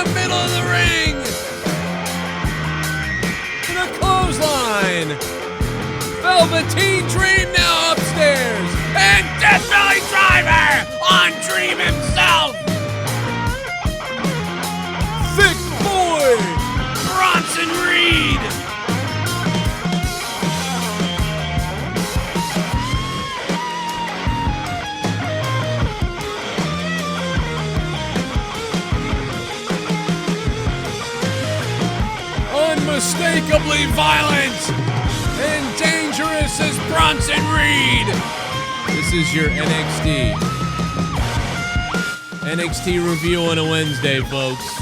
the middle of the ring. And a clothesline. Velveteen Dream now upstairs. And Death Valley Driver on Dream himself. Thick boy, Bronson Reed. Unmistakably violent and dangerous as Bronson Reed. This is your NXT review on a Wednesday, folks.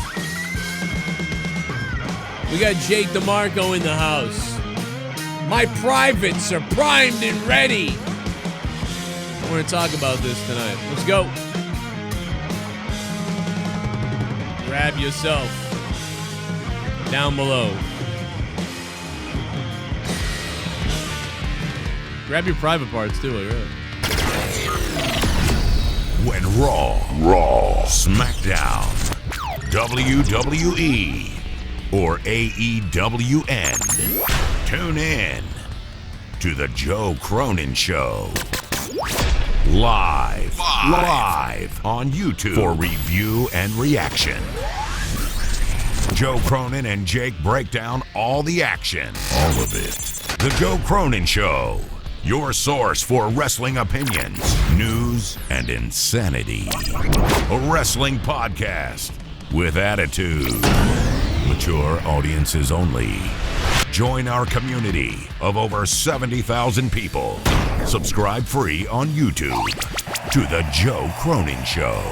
We got Jake DeMarco in the house. My privates are primed and ready. We're going to talk about this tonight. Let's go. Grab yourself down below. Grab your private parts too, really. When Raw, SmackDown, WWE, or AEWN, tune in to the Joe Cronin Show. Live on YouTube for review and reaction. Joe Cronin and Jake break down all the action. All of it. The Joe Cronin Show. Your source for wrestling opinions, news, and insanity. A wrestling podcast with attitude. Mature audiences only. Join our community of over 70,000 people. Subscribe free on YouTube to The Joe Cronin Show.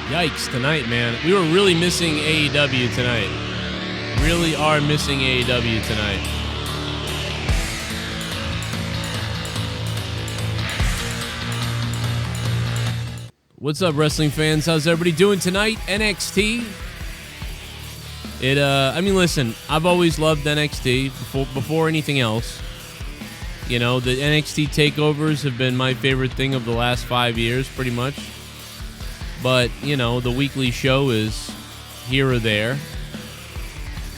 Yikes, tonight, man. We were really missing AEW tonight. Really are missing AEW tonight. What's up, wrestling fans? How's everybody doing tonight? NXT. Listen, I've always loved NXT before anything else. You know, the NXT takeovers have been my favorite thing of the last 5 years, pretty much. But, you know, the weekly show is here or there.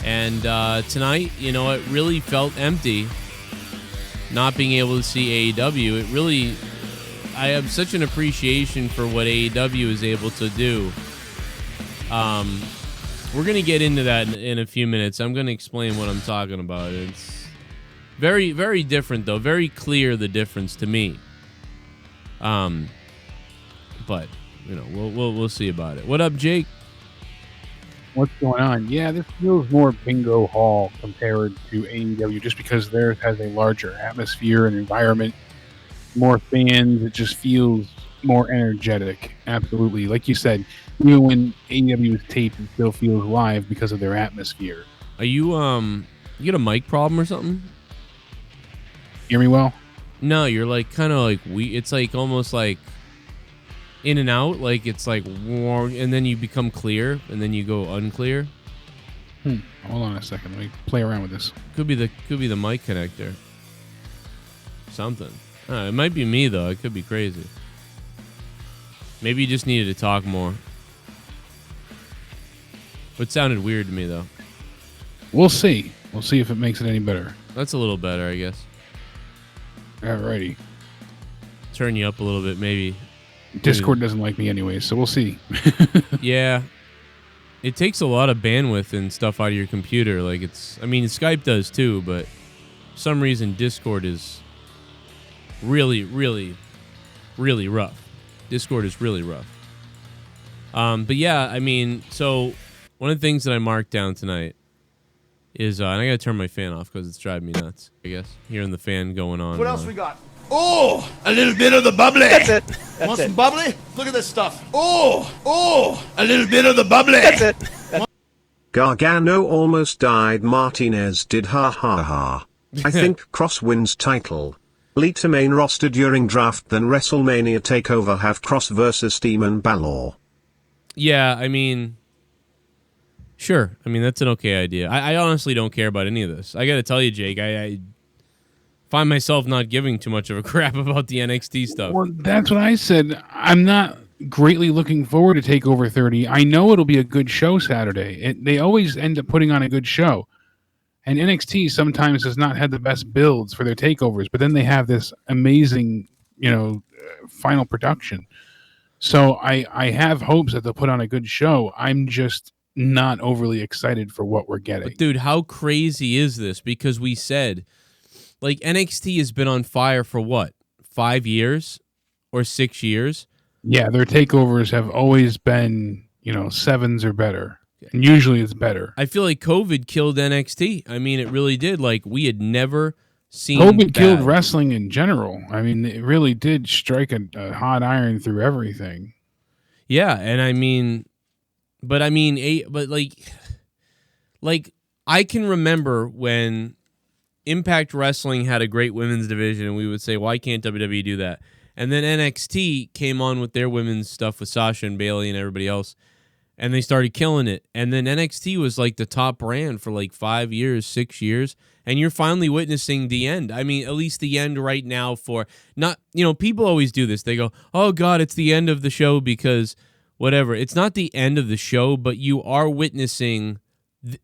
And tonight, you know, it really felt empty not being able to see AEW. It really, I have such an appreciation for what AEW is able to do. We're going to get into that in a few minutes. I'm going to explain what I'm talking about. It's very, very different, though. Very clear, the difference to me. But... you know, we'll see about it. What up, Jake? What's going on? Yeah, this feels more bingo hall compared to AEW just because theirs has a larger atmosphere and environment, more fans. It just feels more energetic. Absolutely. Like you said, even when AEW is taped, it still feels live because of their atmosphere. Are you you got a mic problem or something? Hear me well? No, you're like kind of like it's like almost like in and out, like it's like warm, and then you become clear, and then you go unclear. Hold on a second. Let me play around with this. Could be the mic connector. Something. It might be me though. It could be crazy. Maybe you just needed to talk more. It sounded weird to me though. We'll see. We'll see if it makes it any better. That's a little better, I guess. Alrighty. Turn you up a little bit, maybe. Discord doesn't like me anyway, so we'll see. Yeah. It takes a lot of bandwidth and stuff out of your computer. Like Skype does too, but for some reason Discord is really, really, really rough. Discord is really rough. But yeah, so one of the things that I marked down tonight is, and I gotta turn my fan off because it's driving me nuts, I guess, hearing the fan going on. What else we got? Oh, a little bit of the bubbly. That's it. Want some bubbly? Look at this stuff. Oh, a little bit of the bubbly. That's it. Gargano almost died. Martinez did ha ha ha. I think Cross wins title. Lead to main roster during draft, then WrestleMania TakeOver have Kross versus Demon Balor. Yeah, I mean, sure. I mean, that's an okay idea. I honestly don't care about any of this. I got to tell you, Jake, I find myself not giving too much of a crap about the NXT stuff. Well, that's what I said. I'm not greatly looking forward to TakeOver 30. I know it'll be a good show Saturday. They always end up putting on a good show. And NXT sometimes has not had the best builds for their takeovers, but then they have this amazing, final production. So I have hopes that they'll put on a good show. I'm just not overly excited for what we're getting. But dude, how crazy is this? Because we said, like, NXT has been on fire for what, 5 years or 6 years? Yeah, their takeovers have always been, 7s or better. And usually it's better. I feel like COVID killed NXT. I mean, it really did. Like, we had never seen COVID killed wrestling in general. I mean, it really did strike a hot iron through everything. Yeah, and I mean, but I can remember when Impact Wrestling had a great women's division, and we would say, why can't WWE do that? And then NXT came on with their women's stuff with Sasha and Bayley and everybody else, and they started killing it. And then NXT was like the top brand for like 5 years, 6 years. And you're finally witnessing the end. I mean, at least the end right now for not, people always do this. They go, oh God, it's the end of the show because whatever. It's not the end of the show, but you are witnessing,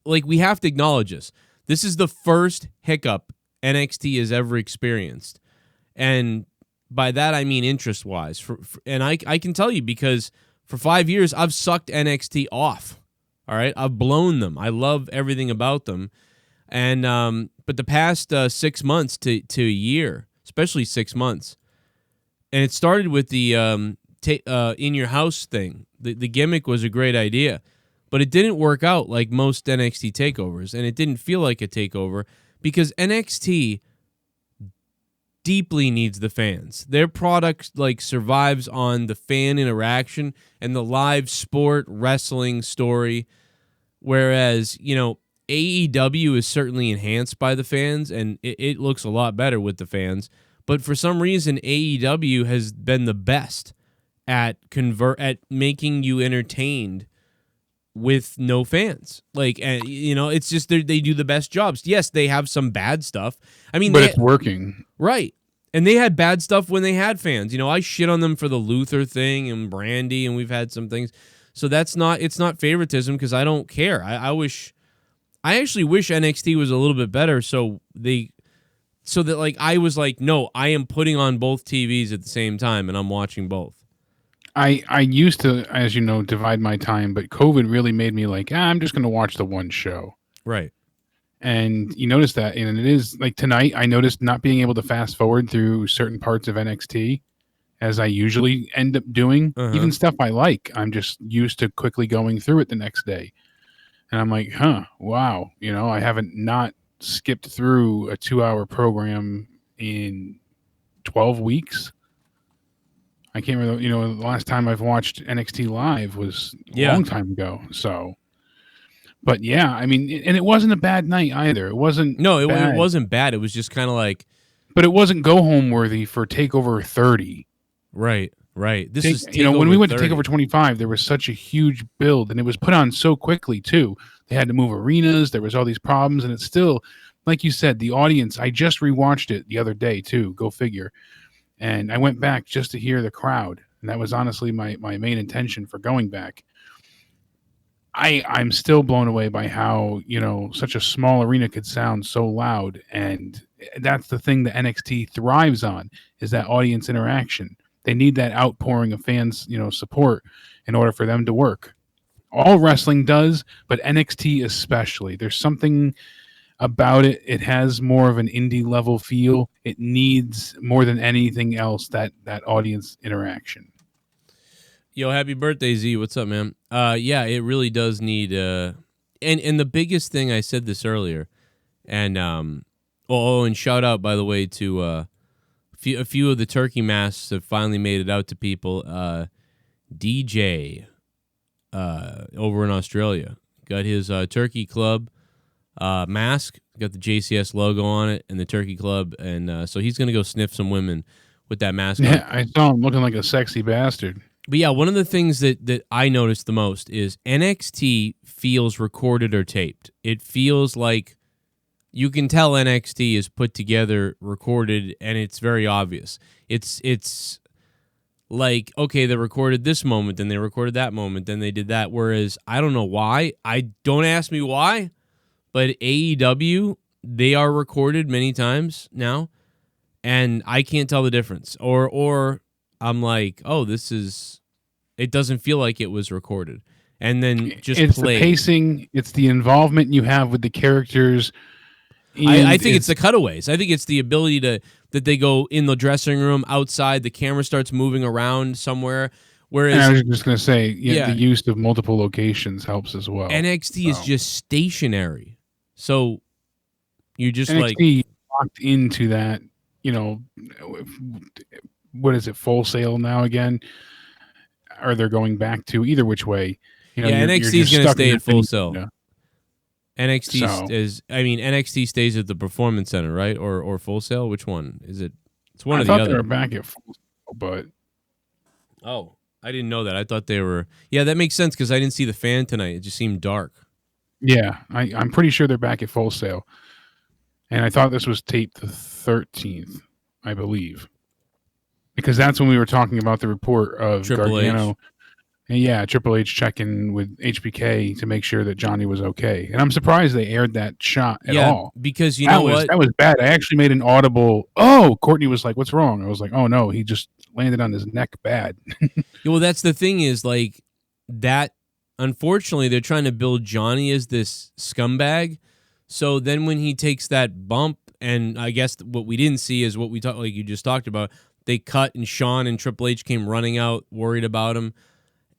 we have to acknowledge this. This is the first hiccup NXT has ever experienced. And by that, I mean interest-wise. And I can tell you because for 5 years, I've sucked NXT off. All right? I've blown them. I love everything about them. And but the past 6 months to a year, especially 6 months, and it started with the in your house thing. The gimmick was a great idea, but it didn't work out like most NXT takeovers, and it didn't feel like a takeover because NXT deeply needs the fans. Their product survives on the fan interaction and the live sport wrestling story, whereas AEW is certainly enhanced by the fans, and it looks a lot better with the fans. But for some reason, AEW has been the best at making you entertained with no fans. It's just they do the best jobs. Yes, they have some bad stuff. I mean, but it's working. Right. And they had bad stuff when they had fans. I shit on them for the Luther thing and Brandy, and we've had some things. So it's not favoritism because I don't care. I actually wish NXT was a little bit better so that I was like, no, I am putting on both TVs at the same time and I'm watching both. I used to, as you know, divide my time, but COVID really made me I'm just going to watch the one show. Right. And you notice that, and it is like tonight, I noticed not being able to fast forward through certain parts of NXT as I usually end up doing. Even stuff I like, I'm just used to quickly going through it the next day. And I'm like, wow. I haven't not skipped through a 2-hour program in 12 weeks. I can't remember, the last time I've watched NXT Live was a long time ago. So, but yeah, I mean, and it wasn't a bad night either. It wasn't. No, it wasn't bad. It was just kind of like. But it wasn't go home worthy for TakeOver 30. Right. This is when we went 30. to TakeOver 25, there was such a huge build, and it was put on so quickly too. They had to move arenas. There was all these problems, and it's still, like you said, the audience. I just rewatched it the other day too. Go figure. And I went back just to hear the crowd, and that was honestly my main intention for going back. I'm still blown away by how such a small arena could sound so loud, and that's the thing that NXT thrives on is that audience interaction. They need that outpouring of fans, support in order for them to work. All wrestling does, but NXT especially. There's something about it. It has more of an indie level feel. It needs more than anything else that audience interaction. Yo, happy birthday, Z. What's up, man? Yeah, it really does need and the biggest thing, I said this earlier, and and shout out, by the way, to a few of the turkey masks have finally made it out to people. DJ over in Australia got his turkey club mask, got the JCS logo on it and the Turkey Club, and so he's gonna go sniff some women with that mask on. Yeah, I saw him looking like a sexy bastard. But yeah, one of the things that I noticed the most is NXT feels recorded or taped. It feels like you can tell NXT is put together, recorded, and it's very obvious. It's like, okay, they recorded this moment, then they recorded that moment, then they did that. Whereas I don't know why. Don't ask me why, but AEW, they are recorded many times now, and I can't tell the difference. Or I'm like, oh, it doesn't feel like it was recorded. And then just it's played. The pacing, it's the involvement you have with the characters. I think it's the cutaways. I think it's the ability that they go in the dressing room, outside, the camera starts moving around somewhere. Whereas and I was just going to say, the use of multiple locations helps as well. NXT is just stationary. So you just NXT locked into that, what is it, Full Sail now again? Or they're going back to either which way. NXT is going to stay at Full Sail. You know? NXT stays at the Performance Center, right? Or Full Sail? Which one is it? It's one I or the thought other. they were back at Full Sail, but I didn't know that. I thought they were. Yeah, that makes sense because I didn't see the fan tonight. It just seemed dark. Yeah, I'm pretty sure they're back at Full Sail, and I thought this was taped the 13th, I believe, because that's when we were talking about the report of Gargano. Yeah, Triple H checking with HBK to make sure that Johnny was okay. And I'm surprised they aired that shot at all. Because that was bad. I actually made an audible, Courtney was like, what's wrong? I was like, oh, no, he just landed on his neck bad. Well, that's the thing is, like, that, unfortunately, they're trying to build Johnny as this scumbag. So then when he takes that bump, and I guess what we didn't see is what we talked, like you just talked about, they cut and Shawn and Triple H came running out, worried about him.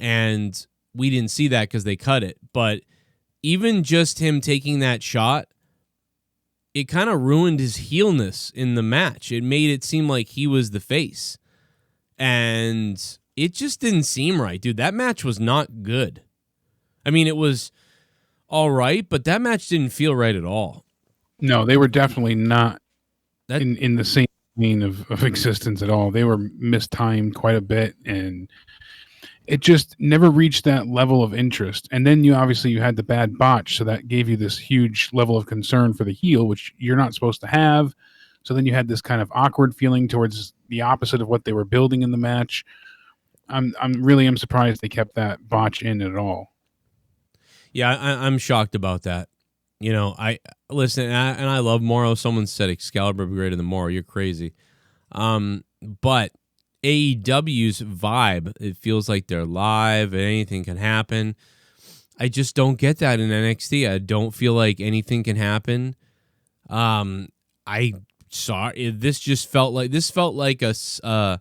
And we didn't see that because they cut it. But even just him taking that shot, it kind of ruined his heelness in the match. It made it seem like he was the face. And it just didn't seem right, dude. That match was not good. I mean, it was all right, but that match didn't feel right at all. No, they were definitely not in the same vein of existence at all. They were mistimed quite a bit, and it just never reached that level of interest. And then you had the bad botch, so that gave you this huge level of concern for the heel, which you're not supposed to have. So then you had this kind of awkward feeling towards the opposite of what they were building in the match. I'm surprised they kept that botch in at all. Yeah, I'm shocked about that. I listen, and I love Morrow. Someone said Excalibur be greater than Morrow. You're crazy. But AEW's vibe, it feels like they're live and anything can happen. I just don't get that in NXT. I don't feel like anything can happen. I saw this just felt like kind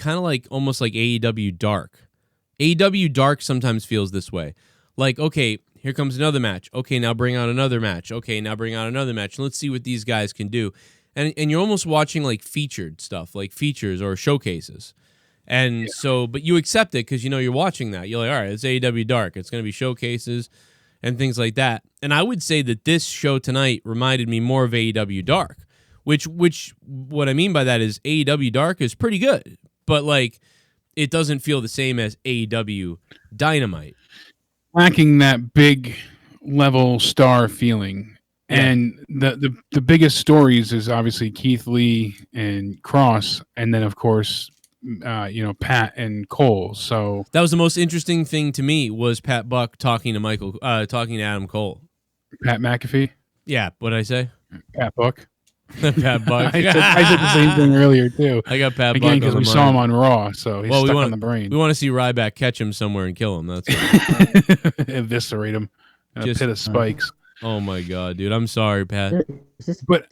of like almost like AEW Dark. AEW Dark sometimes feels this way. Like, okay, here comes another match. Okay, now bring out another match. Okay, now bring out another match. Let's see what these guys can do. And you're almost watching like featured stuff, like features or showcases. And so, but you accept it because you're watching that. You're like, all right, it's AEW Dark. It's going to be showcases and things like that. And I would say that this show tonight reminded me more of AEW Dark, which what I mean by that is AEW Dark is pretty good, but like it doesn't feel the same as AEW Dynamite. Lacking that big level star feeling. And the biggest stories is obviously Keith Lee and Kross, and then of course, Pat and Cole. So that was the most interesting thing to me was Pat Buck talking to Adam Cole. Pat McAfee. Yeah, what did I say? Pat Buck. Pat Buck. I said the same thing earlier too. I got Pat again Buck because we saw him on Raw, so he's stuck on the brain. We want to see Ryback catch him somewhere and kill him. That's it. Eviscerate him in a pit of spikes. Oh my god, dude! I'm sorry, Pat. But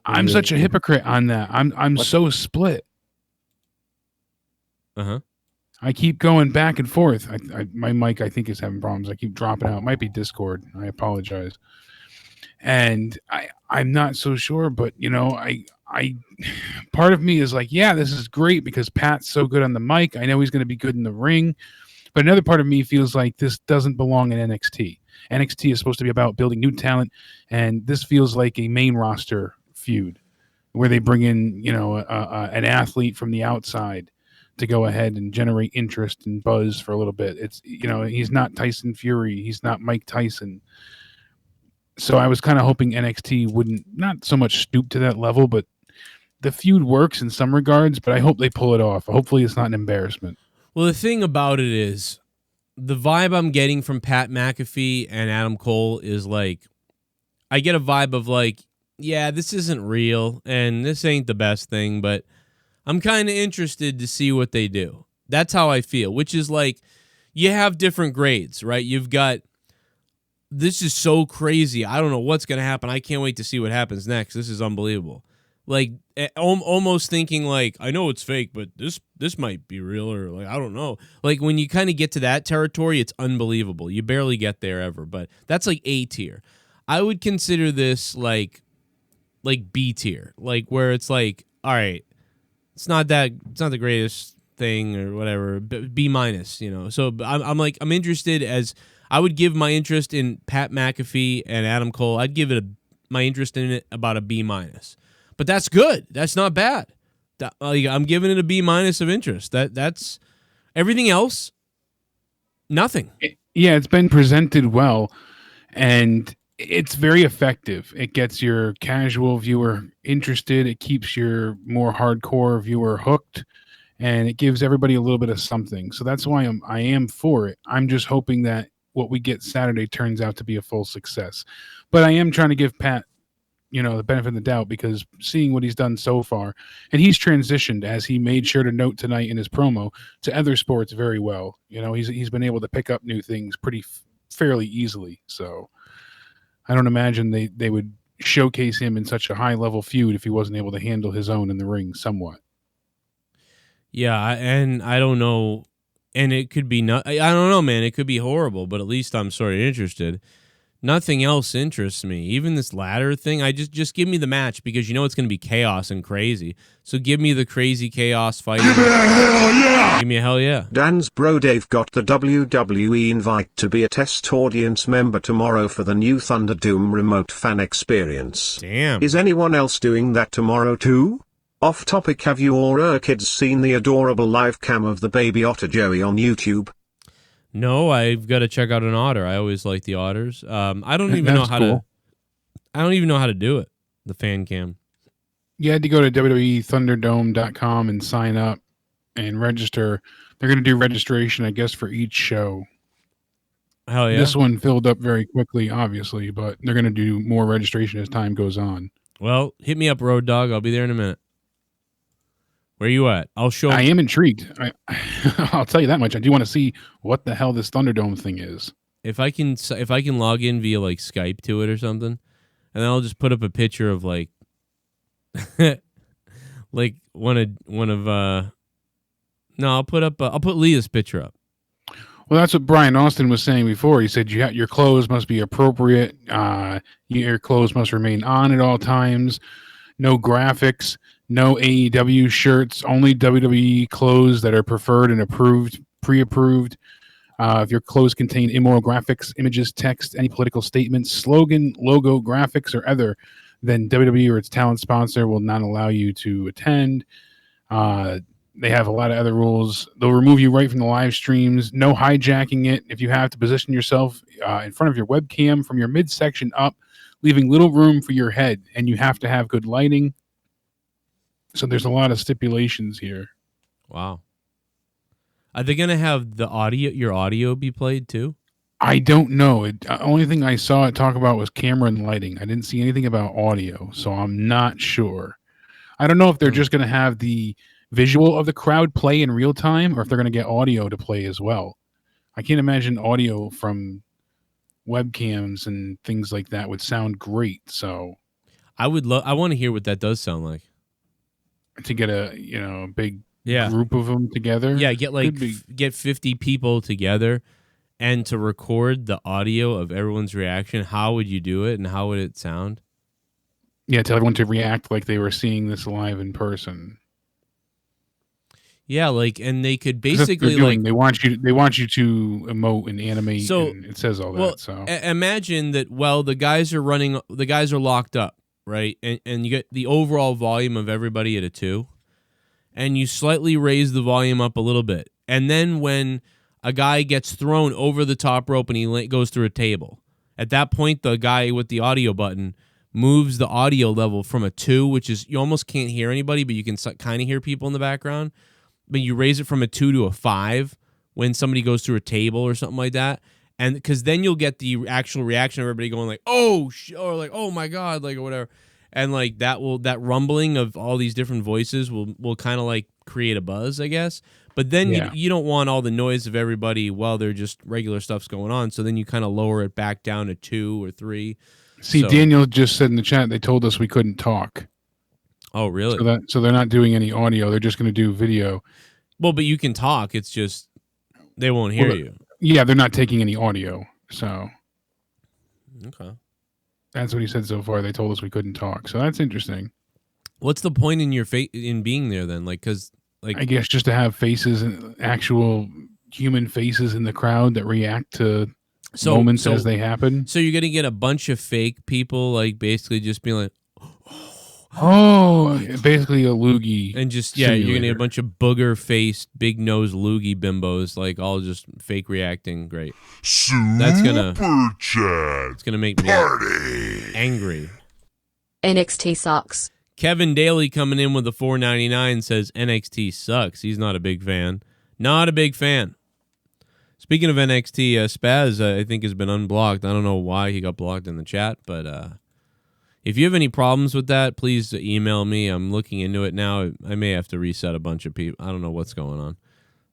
I'm such a hypocrite on that. I'm so split. I keep going back and forth. My mic I think is having problems. I keep dropping out. It might be Discord. I apologize. And I'm not so sure, but I part of me is like, yeah, this is great because Pat's so good on the mic. I know he's going to be good in the ring. But another part of me feels like this doesn't belong in NXT. NXT is supposed to be about building new talent, and this feels like a main roster feud where they bring in, an athlete from the outside to go ahead and generate interest and buzz for a little bit. It's, he's not Tyson Fury. He's not Mike Tyson. So I was kind of hoping NXT wouldn't, not so much stoop to that level, but the feud works in some regards, but I hope they pull it off. Hopefully it's not an embarrassment. Well, the thing about it is the vibe I'm getting from Pat McAfee and Adam Cole is like, I get a vibe of like, yeah, this isn't real and this ain't the best thing, but I'm kind of interested to see what they do. That's how I feel, which is like you have different grades, right? You've got, this is so crazy. I don't know what's going to happen. I can't wait to see what happens next. This is unbelievable. Like almost thinking like, I know it's fake, but this might be real, or like, I don't know. Like when you kind of get to that territory, it's unbelievable. You barely get there ever, but that's like A tier. I would consider this like B tier, like where it's like, all right, it's not the greatest thing or whatever, B minus, So I'm interested, as I would give my interest in Pat McAfee and Adam Cole. I'd give it my interest in it about a B minus, but that's good. That's not bad. I'm giving it a B minus of interest. That's everything else. Nothing. Yeah, it's been presented well, and it's very effective. It gets your casual viewer interested. It keeps your more hardcore viewer hooked, and it gives everybody a little bit of something. So that's why I am for it. I'm just hoping that what we get Saturday turns out to be a full success. But I am trying to give Pat, the benefit of the doubt, because seeing what he's done so far, and he's transitioned, as he made sure to note tonight in his promo, to other sports very well. He's been able to pick up new things fairly easily. So I don't imagine they would showcase him in such a high-level feud if he wasn't able to handle his own in the ring somewhat. Yeah, and I don't know, and it could be not. I don't know, man. It could be horrible, but at least I'm sort of interested. Nothing else interests me. Even this ladder thing, I just give me the match, because it's going to be chaos and crazy. So give me the crazy chaos fighting. Give me a hell yeah! Give me a hell yeah. Dan's bro Dave got the WWE invite to be a test audience member tomorrow for the new Thunderdome remote fan experience. Damn. Is anyone else doing that tomorrow too? Off topic, have you or kids seen the adorable live cam of the baby otter Joey on YouTube? No, I've got to check out an otter. I always like the otters. I don't even know how to do it. The fan cam. You had to go to WWEThunderdome.com and sign up and register. They're going to do registration, I guess, for each show. Hell yeah. This one filled up very quickly, obviously, but they're going to do more registration as time goes on. Well, hit me up, Road Dog. I'll be there in a minute. Where you at? I'll show. I am intrigued. I'll tell you that much. I do want to see what the hell this Thunderdome thing is. If I can log in via like Skype to it or something, and then I'll just put up a picture of like, like one of. No, I'll put Leah's picture up. Well, that's what Brian Austin was saying before. He said your clothes must be appropriate. Your clothes must remain on at all times. No graphics. No AEW shirts, only WWE clothes that are preferred and pre-approved. If your clothes contain immoral graphics, images, text, any political statements, slogan, logo, graphics, or other, then WWE or its talent sponsor will not allow you to attend. They have a lot of other rules. They'll remove you right from the live streams. No hijacking it. If you have to position yourself in front of your webcam from your midsection up, leaving little room for your head, and you have to have good lighting. So there's a lot of stipulations here. Wow. Are they going to have your audio be played too? I don't know. Only thing I saw it talk about was camera and lighting. I didn't see anything about audio, so I'm not sure. I don't know if they're just going to have the visual of the crowd play in real time, or if they're going to get audio to play as well. I can't imagine audio from webcams and things like that would sound great. So I want to hear what that does sound like. To get a big group of them together. Yeah, get 50 people together and to record the audio of everyone's reaction. How would you do it, and how would it sound? Yeah, tell everyone to react like they were seeing this live in person. Yeah, like, and they could 'Cause that's what basically they're doing. like they want you to emote and animate. So, and it says all well, that. So imagine that. Well, the guys are locked up, right? And you get the overall volume of everybody at a 2, and you slightly raise the volume up a little bit, and then when a guy gets thrown over the top rope and he goes through a table, at that point the guy with the audio button moves the audio level from a 2, which is you almost can't hear anybody, but you can kind of hear people in the background. But you raise it from a 2 to a 5 when somebody goes through a table or something like that, and because then you'll get the actual reaction of everybody going like, "Oh," or like, "Oh my god," like, or whatever, and like that rumbling of all these different voices will kind of like create a buzz, I guess. But then you don't want all the noise of everybody while they're just regular stuff's going on, so then you kind of lower it back down to 2 or 3. see, Daniel just said in the chat they told us we couldn't talk. Oh, really? So they're not doing any audio. They're just going to do video. Well, but you can talk. It's just they won't hear you. Yeah, they're not taking any audio. So Okay. that's what he said so far. They told us we couldn't talk. So that's interesting. What's the point in in being there then? Like, because like I guess just to have faces and actual human faces in the crowd that react to moments as they happen. So you're gonna get a bunch of fake people, like basically just being like, oh, basically a loogie, and just simulator. you're gonna get a bunch of booger faced, big nose loogie bimbos, like all just fake reacting. Great. That's gonna it's gonna make me angry. NXT sucks. Kevin Daly coming in with a $4.99 says NXT sucks. He's not a big fan. Not a big fan. Speaking of NXT, Spaz, I think, has been unblocked. I don't know why he got blocked in the chat, but if you have any problems with that, please email me. I'm looking into it now. I may have to reset a bunch of people. I don't know what's going on.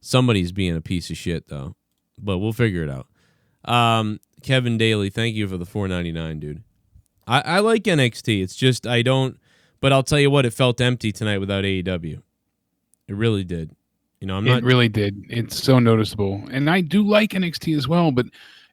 Somebody's being a piece of shit, though, but we'll figure it out. Kevin Daly, thank you for the $4.99, dude. I like NXT. It's just I don't... But I'll tell you what, it felt empty tonight without AEW. It really did. You know, It really did. It's so noticeable. And I do like NXT as well, but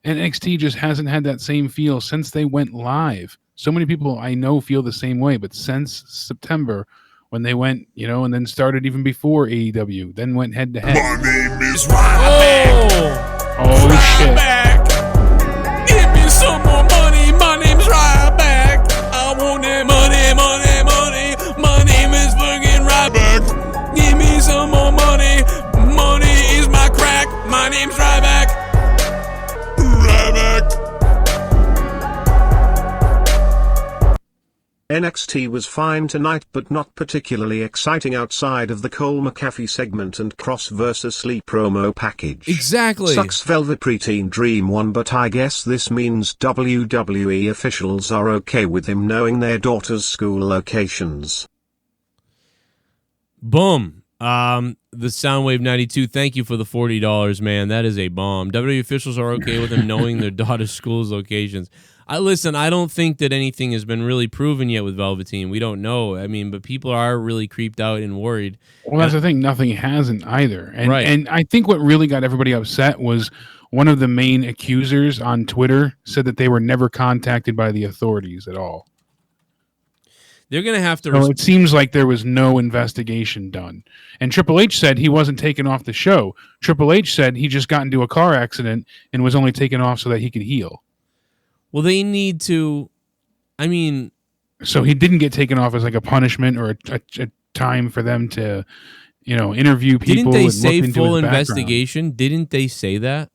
NXT just hasn't had that same feel since they went live. So many people I know feel the same way, but since September, when they went, you know, and then started even before AEW, then went head to head. My name is Ryback. Oh, shit. Ryback. Give me some more money. My name's Ryback. I want that money, money, money. My name is fucking Ryback. Give me some more money. Money is my crack. My name's Ryback. Ryback. NXT was fine tonight but not particularly exciting outside of the Cole McAfee segment and Cross vs. Lee promo package. Exactly. Sucks Velveteen Dream won, but I guess this means WWE officials are okay with him knowing their daughter's school locations. Boom. The Soundwave 92, thank you for the $40, man. That is a bomb. WWE officials are okay with him knowing their daughter's school's locations. Listen, I don't think that anything has been really proven yet with Velveteen. We don't know. I mean, but people are really creeped out and worried. Well, that's the thing. Nothing hasn't either. And, right. And I think what really got everybody upset was one of the main accusers on Twitter said that they were never contacted by the authorities at all. They're going to have to... So it seems like there was no investigation done. And Triple H said he wasn't taken off the show. Triple H said he just got into a car accident and was only taken off so that he could heal. Well, they need to... I mean... So he didn't get taken off as like a punishment or a time for them to, you know, interview people. Didn't they say full investigation? Didn't they say that?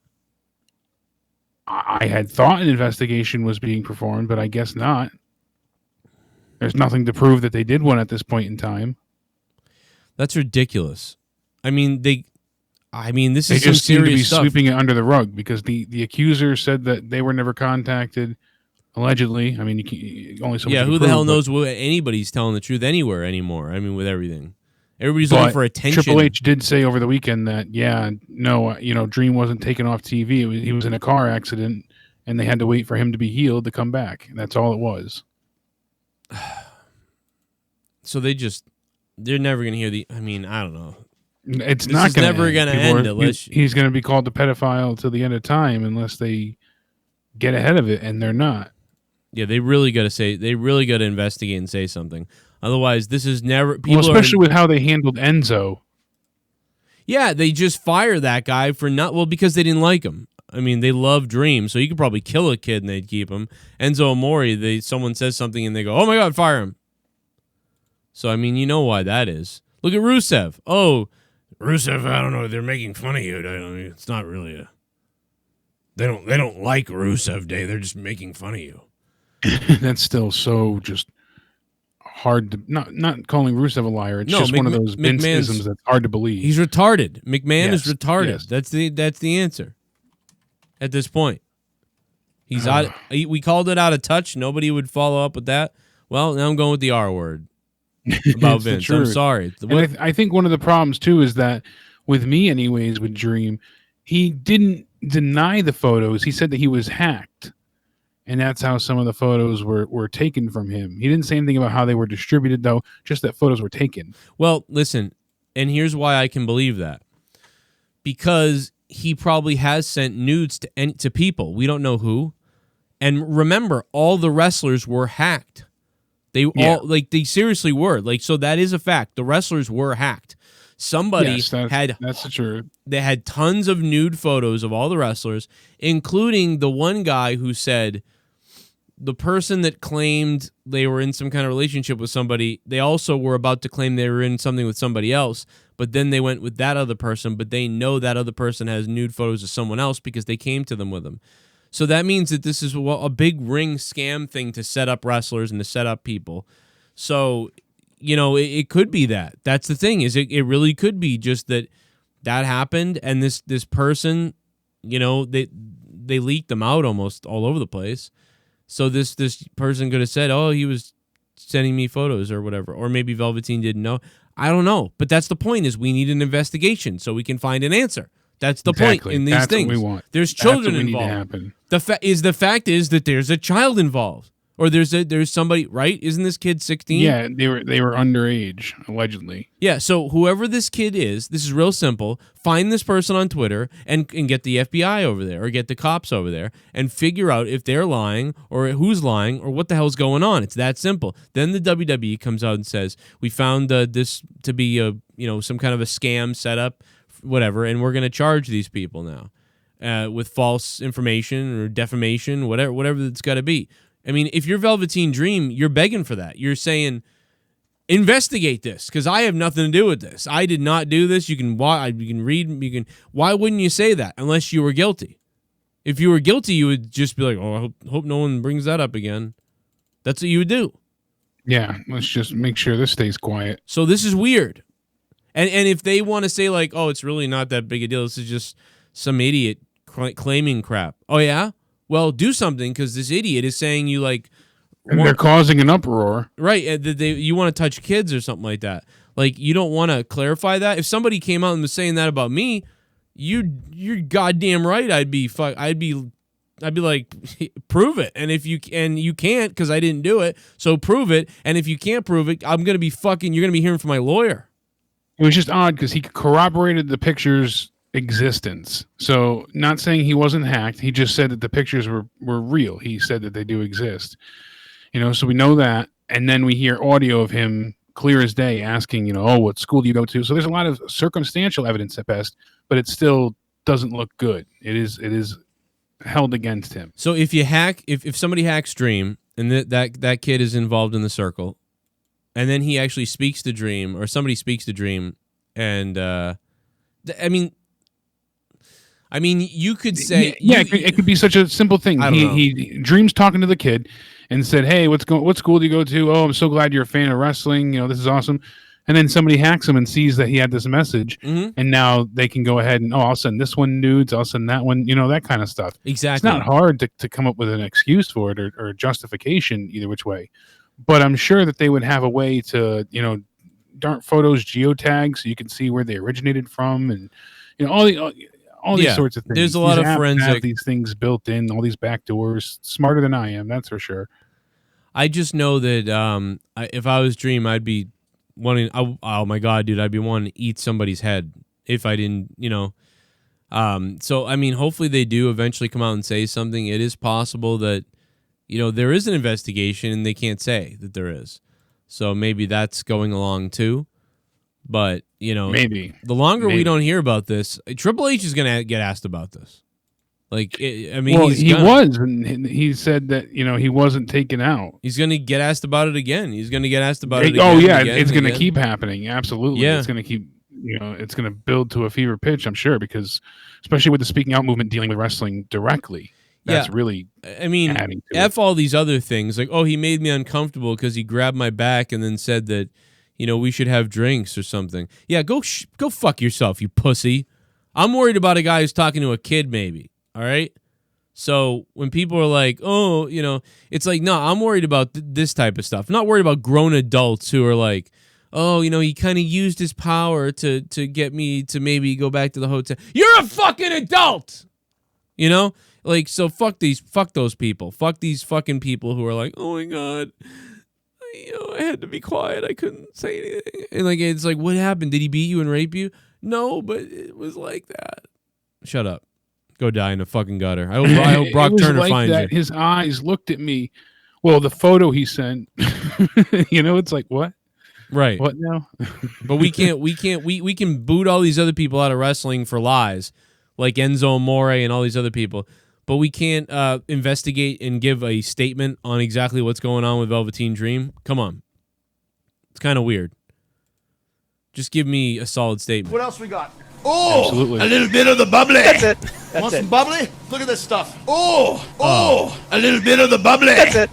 I had thought an investigation was being performed, but I guess not. There's nothing to prove that they did one at this point in time. That's ridiculous. I mean, this is just some seem to be serious stuff. sweeping it under the rug because the accuser said that they were never contacted, allegedly. I mean, only so much. Yeah, who the hell knows what anybody's telling the truth anywhere anymore? I mean, with everything. Everybody's looking for attention. Triple H did say over the weekend that, Dream wasn't taken off TV. He was in a car accident, and they had to wait for him to be healed to come back. That's all it was. So they're never going to hear the... I mean, I don't know. It's this not is never going to end unless... He's going to be called a pedophile till the end of time unless they get ahead of it, and they're not. Yeah, they really got to investigate and say something. Otherwise, this is never... Especially with how they handled Enzo. Yeah, they just fire that guy for because they didn't like him. I mean, they love Dream, so you could probably kill a kid and they'd keep him. Enzo Amore, someone says something and they go, "Oh my God, fire him." So I mean, you know why that is. Look at Rusev. Oh, Rusev, I don't know. They're making fun of you. It's not really a. They don't like Rusev Day. They're just making fun of you. That's still so just hard to not calling Rusev a liar. It's just one of those Vince-isms that's hard to believe. He's retarded. McMahon is retarded. Yes. That's the answer. At this point, he's out. We called it out of touch. Nobody would follow up with that. Well, now I'm going with the R word about Vince. I'm sorry. And I think one of the problems too is that with me, anyways, with Dream, he didn't deny the photos. He said that he was hacked. And that's how some of the photos were taken from him. He didn't say anything about how they were distributed, though, just that photos were taken. Well, listen, and here's why I can believe that. Because he probably has sent nudes to people. We don't know who. And remember, all the wrestlers were hacked. They seriously were. So that is a fact. The wrestlers were hacked. Somebody that's the truth. They had tons of nude photos of all the wrestlers, including the one guy who said the person that claimed they were in some kind of relationship with somebody, they also were about to claim they were in something with somebody else, but then they went with that other person, but they know that other person has nude photos of someone else because they came to them with them. So that means that this is a big ring scam thing to set up wrestlers and to set up people. So, it could be that. That's the thing, is it really could be just that happened, and this person, they leaked them out almost all over the place. So this person could have said, "Oh, he was sending me photos," or whatever, or maybe Velveteen didn't know. I don't know, but that's the point. Is we need an investigation so we can find an answer. That's the point in these things. What we want. There's children involved. The fact is that there's a child involved, or there's somebody, right? Isn't this kid 16? Yeah, they were underage, allegedly. Yeah, so whoever this kid is, this is real simple. Find this person on Twitter and get the FBI over there, or get the cops over there, and figure out if they're lying, or who's lying, or what the hell's going on. It's that simple. Then the WWE comes out and says, "We found this to be some kind of a scam setup, whatever, and we're going to charge these people now with false information or defamation, whatever it's got to be." I mean, if you're Velveteen Dream, you're begging for that. You're saying, investigate this, because I have nothing to do with this. I did not do this. You can read. Why wouldn't you say that unless you were guilty? If you were guilty, you would just be like, "Oh, I hope no one brings that up again." That's what you would do. Yeah, let's just make sure this stays quiet. So this is weird. And if they want to say like, "Oh, it's really not that big a deal. This is just some idiot claiming crap." Oh yeah. Well, do something, because this idiot is saying you like, and they're causing an uproar, right? You want to touch kids or something like that. Like, you don't want to clarify that. If somebody came out and was saying that about me, you're goddamn right. I'd be like, prove it. And if you can't, because I didn't do it, so prove it. And if you can't prove it, you're gonna be hearing from my lawyer. It was just odd because he corroborated the pictures' existence. So, not saying he wasn't hacked, he just said that the pictures were real. He said that they do exist. So we know that, and then we hear audio of him clear as day asking, "Oh, what school do you go to?" So there's a lot of circumstantial evidence at best, but it still doesn't look good. It is held against him. So if you if somebody hacks Dream, and that kid is involved in the circle, and then he actually speaks to Dream, or somebody speaks to Dream, and I mean, you could say, it could be such a simple thing. He Dream's talking to the kid and said, "Hey, what school do you go to? Oh, I'm so glad you're a fan of wrestling. This is awesome." And then somebody hacks him and sees that he had this message, and now they can go ahead and, I'll send this one nudes, I'll send that one, that kind of stuff. Exactly. It's not hard to come up with an excuse for it or justification either which way. But I'm sure that they would have a way to, darn photos geotag so you can see where they originated from, and all these sorts of things. There's a lot of forensic. Have these things built in, all these back doors. Smarter than I am, that's for sure. I just know that if I was Dream, I'd be wanting. Oh my god, dude, I'd be wanting to eat somebody's head if I didn't. So I mean, hopefully they do eventually come out and say something. It is possible that there is an investigation and they can't say that there is. So maybe that's going along too. But, maybe the longer we don't hear about this, Triple H is going to get asked about this. Like, well, he was, and he said that, he wasn't taken out. He's going to get asked about it again. He's going to get asked about it again. Oh, yeah, it's going to keep happening. Absolutely. Yeah. It's going to keep, it's going to build to a fever pitch, I'm sure, because especially with the speaking out movement dealing with wrestling directly, that's really adding to F it. all these other things. Like, he made me uncomfortable because he grabbed my back and then said that, we should have drinks or something. Yeah, go fuck yourself, you pussy. I'm worried about a guy who's talking to a kid, maybe. All right? So when people are like, it's like, no, I'm worried about this type of stuff. I'm not worried about grown adults who are like, he kind of used his power to get me to maybe go back to the hotel. You're a fucking adult! Like, so fuck those people. Fuck these fucking people who are like, oh my God, I had to be quiet. I couldn't say anything. And like, it's like, what happened? Did he beat you and rape you? No, but it was like that. Shut up. Go die in a fucking gutter. I hope Brock Turner like finds that. you. His eyes looked at me. Well, the photo he sent, it's like, what? Right. What now? But we can boot all these other people out of wrestling for lies, like Enzo Amore and all these other people. But we can't investigate and give a statement on exactly what's going on with Velveteen Dream. Come on. It's kind of weird. Just give me a solid statement. What else we got? Oh, Absolutely. a little bit of the bubbly. That's it. Want some bubbly? Look at this stuff. Oh, a little bit of the bubbly. That's it.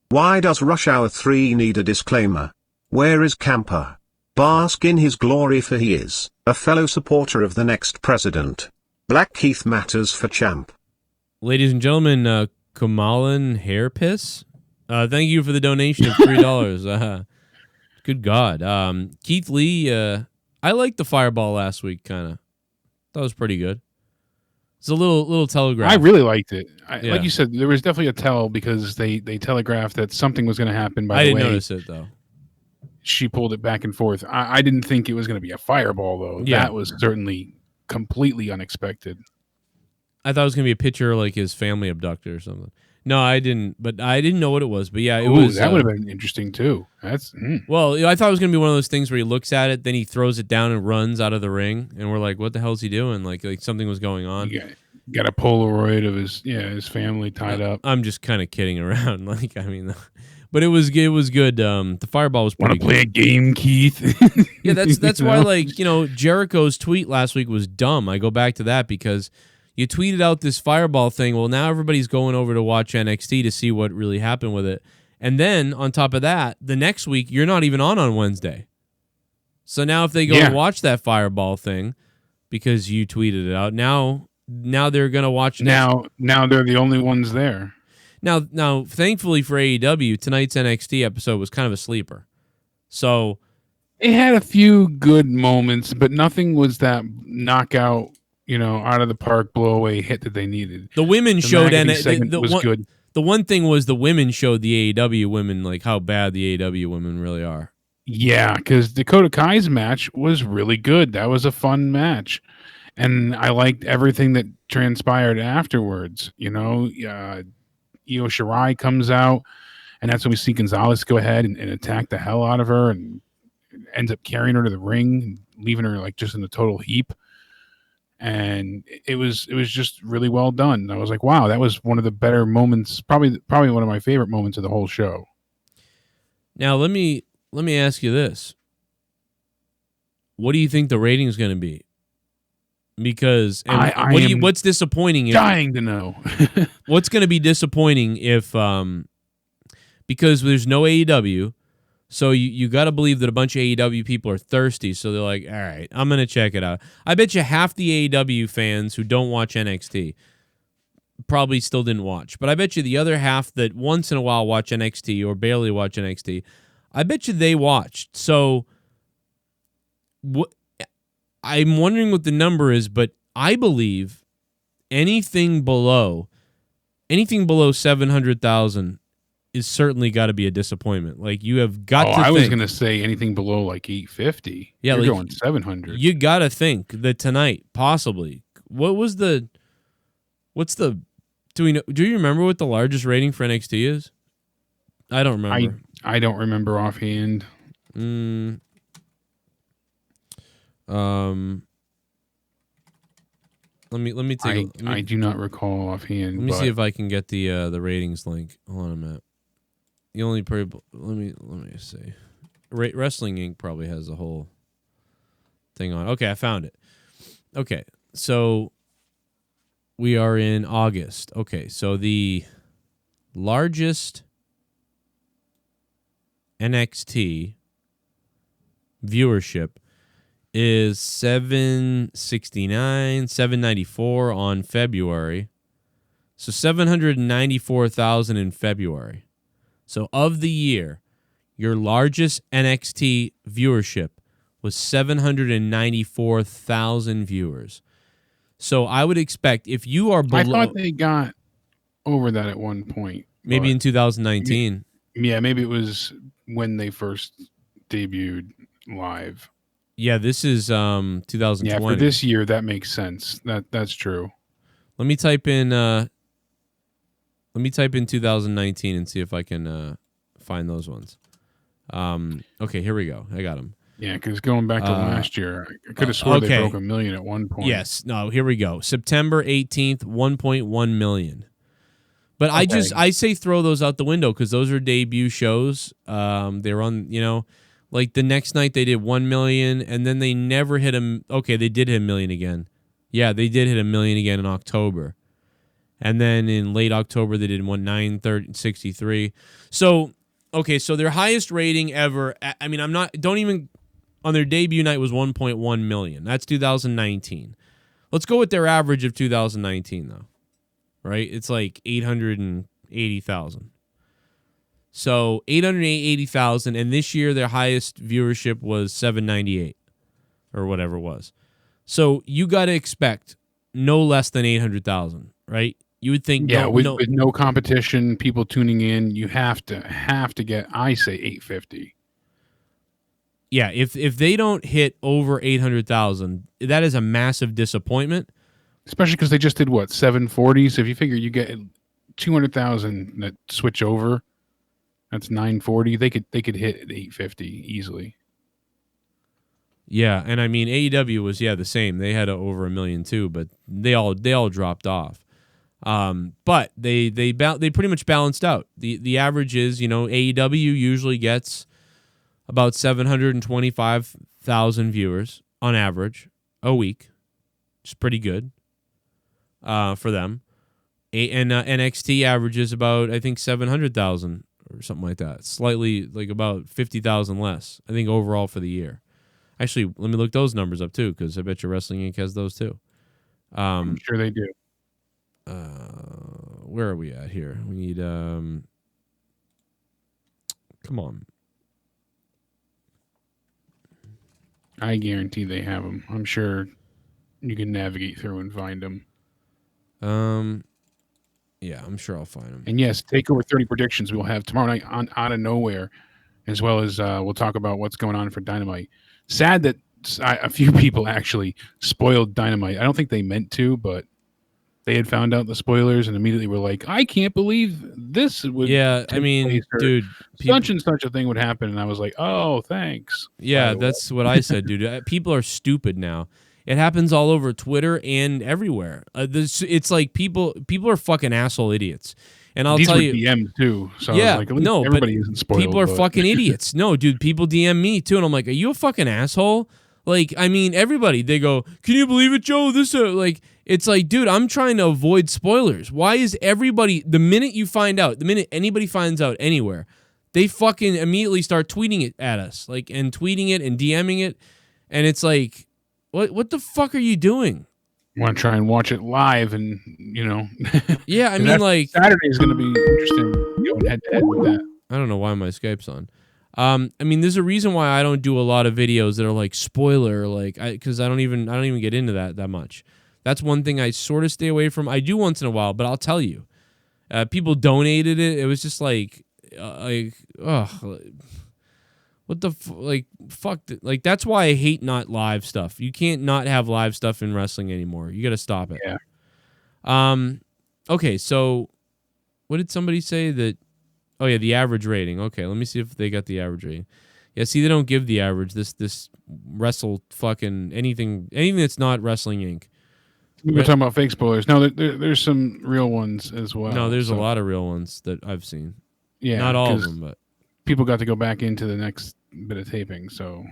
Why does Rush Hour 3 need a disclaimer? Where is Camper? Bask in his glory, for he is a fellow supporter of the next president. Black Keith matters for champ. Ladies and gentlemen, Kamalan Hairpiss, thank you for the donation of $3. Good God. Keith Lee, I liked the fireball last week, kind of. That was pretty good. It's a little telegraph. I really liked it. Yeah. Like you said, there was definitely a tell because they telegraphed that something was going to happen. By I the didn't way, notice it, though. she pulled it back and forth. I didn't think it was going to be a fireball, though. Yeah. That was certainly completely unexpected. I thought it was going to be a picture like his family abducted or something. No, I didn't. But I didn't know what it was. But yeah, it was. That would have been interesting, too. Well, I thought it was going to be one of those things where he looks at it, then he throws it down and runs out of the ring. And we're like, what the hell is he doing? Like something was going on. Got a Polaroid of his family tied up. I'm just kind of kidding around. But it was good. The fireball was pretty good. Want to play a game, Keith? Yeah, that's why, Jericho's tweet last week was dumb. I go back to that because you tweeted out this fireball thing. Well, now everybody's going over to watch NXT to see what really happened with it. And then, on top of that, the next week, you're not even on Wednesday. So now if they go and watch that fireball thing because you tweeted it out, now they're going to watch it. Now they're the only ones there. Now, thankfully for AEW, tonight's NXT episode was kind of a sleeper. So it had a few good moments, but nothing was that knockout, out of the park, blow away hit that they needed. The women showed, and was good. The one thing was the women showed the AEW women like how bad the AEW women really are. Yeah, because Dakota Kai's match was really good. That was a fun match, and I liked everything that transpired afterwards. Io Shirai comes out, and that's when we see Gonzalez go ahead and attack the hell out of her, and ends up carrying her to the ring, and leaving her just in a total heap. And it was just really well done. I was like, wow, that was one of the better moments, probably one of my favorite moments of the whole show. Now let me ask you this: what do you think the rating is going to be? Because what's disappointing? Dying to know. What's going to be disappointing if because there's no AEW, so you got to believe that a bunch of AEW people are thirsty, so they're like, all right, I'm going to check it out. I bet you half the AEW fans who don't watch NXT probably still didn't watch, but I bet you the other half that once in a while watch NXT or barely watch NXT, I bet you they watched. So I'm wondering what the number is, but I believe anything below 700,000 is certainly got to be a disappointment. Like you have got to think. I was going to say anything below like 850. Yeah, you're going 700. You got to think that tonight, possibly. Do you remember what the largest rating for NXT is? I don't remember. I don't remember offhand. Let me take. I do not recall offhand. Let me see if I can get the ratings link. Hold on a minute. The only let me see. Wrestling Inc. probably has the whole thing on. Okay, I found it. Okay, so we are in August. Okay, so the largest NXT viewership is 769, 794 on February. So 794,000 in February. So of the year, your largest NXT viewership was 794,000 viewers. So I would expect if you are below... I thought they got over that at one point. Maybe in 2019. Yeah, maybe it was when they first debuted live. Yeah, this is 2020. Yeah, for this year, that makes sense. That's true. Let me type in 2019 and see if I can find those ones. Okay, here we go. I got them. Yeah, because going back to last year, I could have sworn they broke 1 million at one point. Yes. No, here we go. September 18th, 1.1 million. But okay. I say throw those out the window because those are debut shows. They're on, like the next night they did 1 million and then they never hit them. Okay, they did hit 1 million again. Yeah, they did hit 1 million again in October. And then in late October, they did 963. So, okay, so their highest rating ever, I mean, on their debut night was 1.1 million. That's 2019. Let's go with their average of 2019, though, right? It's like 880,000. So 880,000, and this year their highest viewership was 798 or whatever it was. So you got to expect no less than 800,000, right? You would think, with no competition, people tuning in, you have to get, I say 850. Yeah, if they don't hit over 800,000, that is a massive disappointment. Especially because they just did 740. So if you figure you get 200,000 that switch over, that's 940. They could hit 850 easily. Yeah, and I mean AEW was the same. They had over 1 million too, but they all dropped off. But they pretty much balanced out. The average is, AEW usually gets about 725,000 viewers on average a week. It's pretty good for them. And NXT averages about, I think, 700,000 or something like that. Slightly, like about 50,000 less, I think, overall for the year. Actually, let me look those numbers up, too, because I bet your Wrestling Inc. has those, too. I'm sure they do. Where are we at here? We need, come on. I guarantee they have them. I'm sure you can navigate through and find them. Yeah, I'm sure I'll find them. And yes, Takeover 30 predictions we'll have tomorrow night on Out of Nowhere, as well as we'll talk about what's going on for Dynamite. Sad that a few people actually spoiled Dynamite. I don't think they meant to, but they had found out the spoilers and immediately were like, I can't believe this would dude, such and such a thing would happen. And I was like, oh, thanks. Yeah, that's what I said, dude. People are stupid now. It happens all over Twitter and everywhere. It's like people are fucking asshole idiots. And I'll tell you, DMs too. So yeah, everybody isn't spoiled. People are fucking idiots. No, dude, people DM me too, and I'm like, are you a fucking asshole? Like, I mean, everybody, they go, can you believe it, Joe? It's like, dude, I'm trying to avoid spoilers. Why is everybody, the minute anybody finds out anywhere, they fucking immediately start tweeting it at us, and tweeting it and DMing it, and it's like, what the fuck are you doing? Want to try and watch it live, and yeah, I mean, Saturday is going to be interesting going head to head with that. I don't know why my Skype's on. I mean, there's a reason why I don't do a lot of videos that are like spoiler, because I don't even get into that much. That's one thing I sort of stay away from. I do once in a while, but I'll tell you, people donated it. It was just what the fuck? That's why I hate not live stuff. You can't not have live stuff in wrestling anymore. You got to stop it. Yeah. Okay, so what did somebody say that? Oh yeah, the average rating. Okay, let me see if they got the average rating. Yeah, see, they don't give the average. This wrestle fucking anything that's not Wrestling Inc. We're talking about fake spoilers. No, there's some real ones as well. No, there's a lot of real ones that I've seen. Yeah, not all of them, but people got to go back into the next bit of taping. So,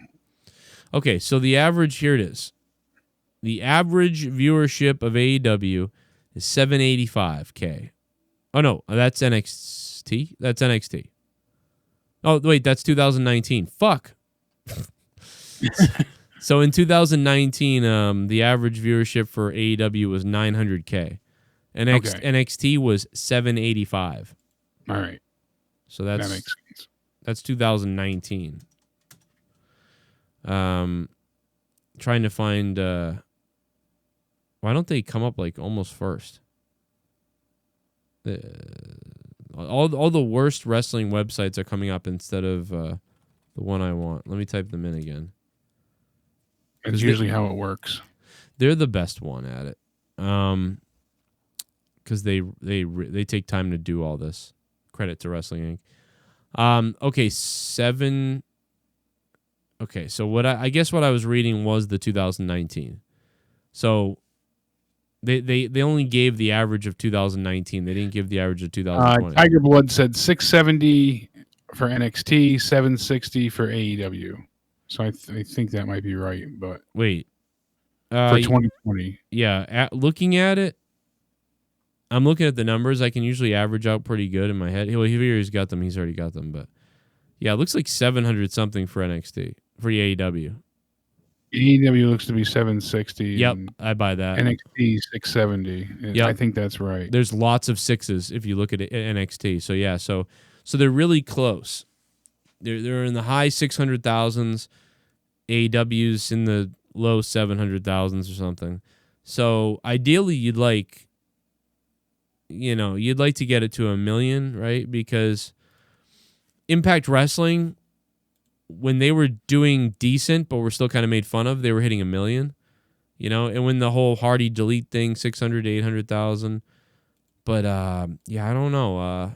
okay, so the average, here it is. The average viewership of AEW is 785K. Oh no, that's NXT. That's NXT. Oh wait, that's 2019. Fuck. So in 2019, the average viewership for AEW was 900K. NXT was 785. All right. So that makes sense. That's 2019. Trying to find. Why don't they come up like almost first? All the worst wrestling websites are coming up instead of the one I want. Let me type them in again. It's usually how it works. They're the best one at it, because they take time to do all this. Credit to Wrestling Inc. Okay, 7. Okay, so I guess what I was reading was the 2019. So they only gave the average of 2019. They didn't give the average of 2020. Tiger Blood said 670 for NXT, 760 for AEW. So I think that might be right, but wait, for 2020, yeah. Looking at it, I'm looking at the numbers. I can usually average out pretty good in my head. He's got them. He's already got them, but yeah, it looks like 700 something for NXT for the AEW. AEW looks to be 760. Yep, I buy that. NXT 670. Yep. I think that's right. There's lots of sixes if you look at NXT. So yeah, so they're really close. They're in the high 600,000s. AEW's in the low 700,000s or something. So ideally, you'd like to get it to 1 million, right? Because Impact Wrestling, when they were doing decent but were still kind of made fun of, they were hitting 1 million. And when the whole Hardy Delete thing, 600 to 800,000. But yeah, I don't know.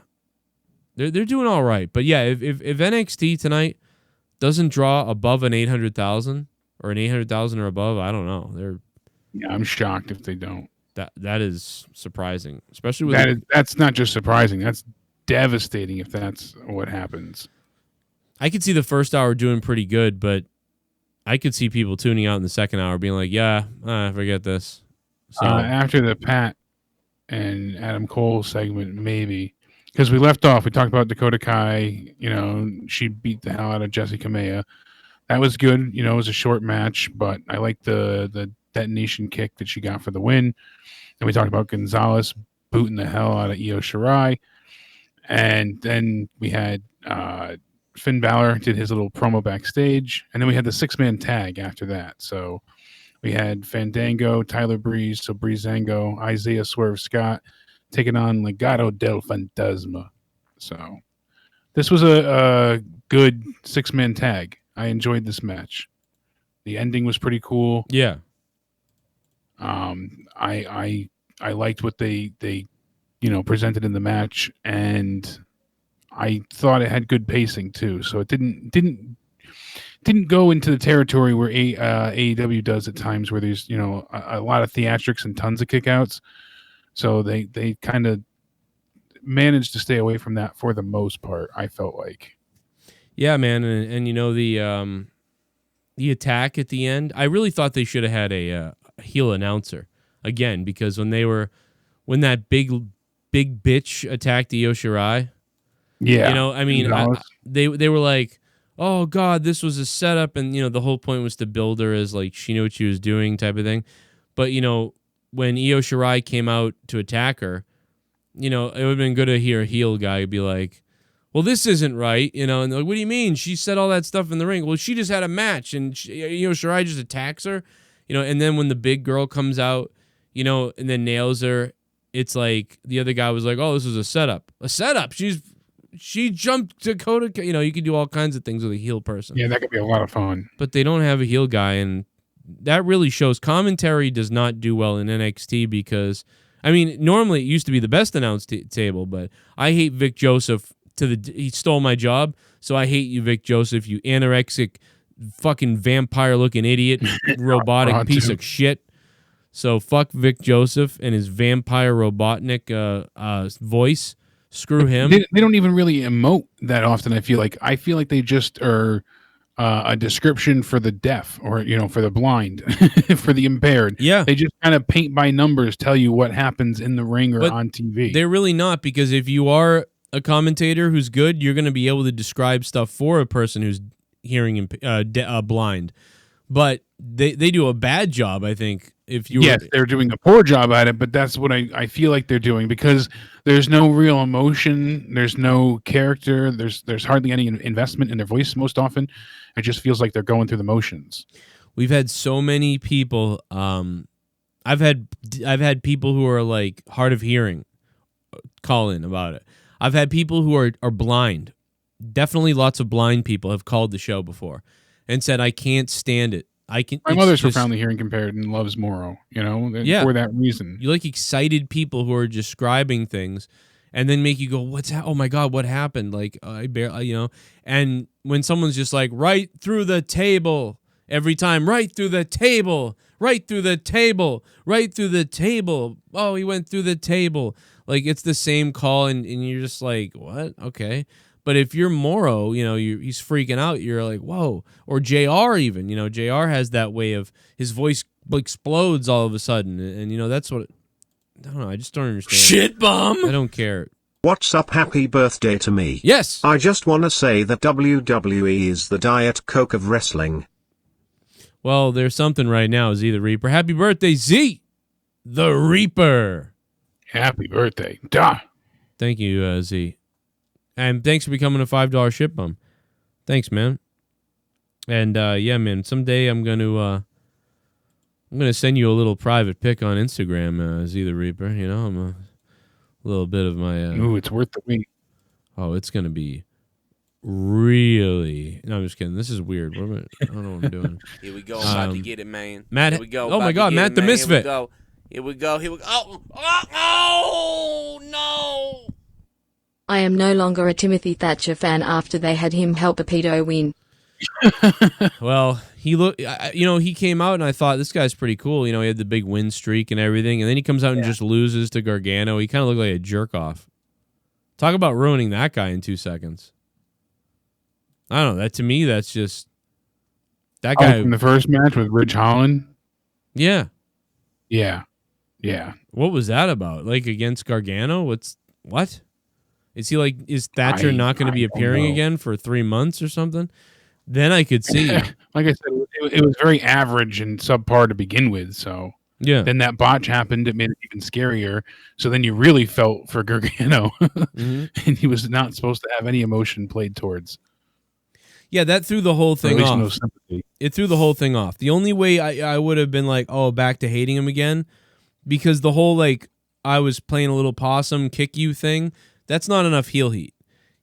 They're doing all right. But yeah, if NXT tonight doesn't draw above an 800,000 or an 800,000 or above, I don't know. Yeah, I'm shocked if they don't. That is surprising, especially with that's not just surprising. That's devastating if that's what happens. I could see the first hour doing pretty good, but I could see people tuning out in the second hour being like, yeah, forget this. So after the Pat and Adam Cole segment, maybe. Because we left off, we talked about Dakota Kai. She beat the hell out of Jessica Maya. That was good. It was a short match, but I liked the detonation kick that she got for the win. And we talked about Gonzalez booting the hell out of Io Shirai. And then we had Finn Balor did his little promo backstage. And then we had the 6-man tag after that. So we had Fandango, Tyler Breeze, so Breezango, Isaiah Swerve Scott, taking on Legado del Fantasma. So this was a good 6-man tag. I enjoyed this match. The ending was pretty cool. Yeah. I liked what they presented in the match, and I thought it had good pacing too. So it didn't go into the territory where AEW does at times, where there's a lot of theatrics and tons of kickouts. So they kind of managed to stay away from that for the most part, I felt like. Yeah, man, and the attack at the end, I really thought they should have had a heel announcer again, because when that big bitch attacked Io Shirai, yeah, they were like, oh god, this was a setup, and the whole point was to build her as she knew what she was doing type of thing. But when Io Shirai came out to attack her, it would have been good to hear a heel guy be like, well, this isn't right, and what do you mean? She said all that stuff in the ring. Well, she just had a match, and Io Shirai just attacks her, and then when the big girl comes out, and then nails her, it's like the other guy was like, oh, this is a setup. A setup? She jumped Dakota, you can do all kinds of things with a heel person. Yeah, that could be a lot of fun. But they don't have a heel guy, and that really shows. Commentary does not do well in NXT because, normally it used to be the best announced table, but I hate Vic Joseph he stole my job. So I hate you, Vic Joseph, you anorexic, fucking vampire-looking idiot, robotic piece of shit. So fuck Vic Joseph and his vampire Robotnik voice. Screw him. They don't even really emote that often. I feel like they just are a description for the deaf, or for the blind, for the impaired. Yeah, they just kind of paint by numbers, tell you what happens in the ring or on TV. They're really not, because if you are a commentator who's good, you're going to be able to describe stuff for a person who's hearing blind. But they do a bad job, I think. They're doing a poor job at it, but that's what I feel like they're doing, because there's no real emotion, there's no character, there's hardly any investment in their voice most often. It just feels like they're going through the motions. We've had so many people. I've had people who are like hard of hearing call in about it. I've had people who are blind. Definitely lots of blind people have called the show before and said, I can't stand it. My mother's profoundly hearing impaired and loves Morrow, for that reason. You like excited people who are describing things and then make you go, oh my God, what happened? Like, I barely, and when someone's just like, right through the table every time, right through the table, right through the table, right through the table. Oh, he went through the table. Like, it's the same call, and you're just like, what? Okay. But if you're Morrow, he's freaking out. You're like, whoa. Or JR even. JR has that way of his voice explodes all of a sudden. And, that's what... I don't know. I just don't understand. Shit bomb! I don't care. What's up? Happy birthday to me. Yes! I just want to say that WWE is the Diet Coke of wrestling. Well, there's something right now, Z the Reaper. Happy birthday, Z the Reaper! Happy birthday. Duh! Thank you, Z. And thanks for becoming a $5 ship bum. Thanks, man. And yeah, man, someday I'm gonna send you a little private pic on Instagram, Z the Reaper. I'm a little bit of my. Ooh, it's worth the wait. Oh, it's gonna be really. No, I'm just kidding. This is weird. I don't know what I'm doing. Here we go. About to get it, man. Matt. Here we go. Oh my God, Matt the Misfit. Here we go. Oh no! I am no longer a Timothy Thatcher fan after they had him help a pedo win. Well, he came out and I thought, this guy's pretty cool. He had the big win streak and everything, and then he comes out and just loses to Gargano. He kind of looked like a jerk off. Talk about ruining that guy in 2 seconds. I don't know. That to me, that's just that guy from the first match with Ridge Holland. Yeah. Yeah. What was that about? Like against Gargano? What? Is Thatcher not going to be appearing again for 3 months or something? Then I could see. Like I said, it was very average and subpar to begin with. So yeah. Then that botch happened. It made it even scarier. So then you really felt for Gargano, and he was not supposed to have any emotion played towards. Yeah, that threw the whole thing off. No sympathy. It threw the whole thing off. The only way I would have been like, oh, back to hating him again, because the whole I was playing a little possum kick you thing. That's not enough heel heat.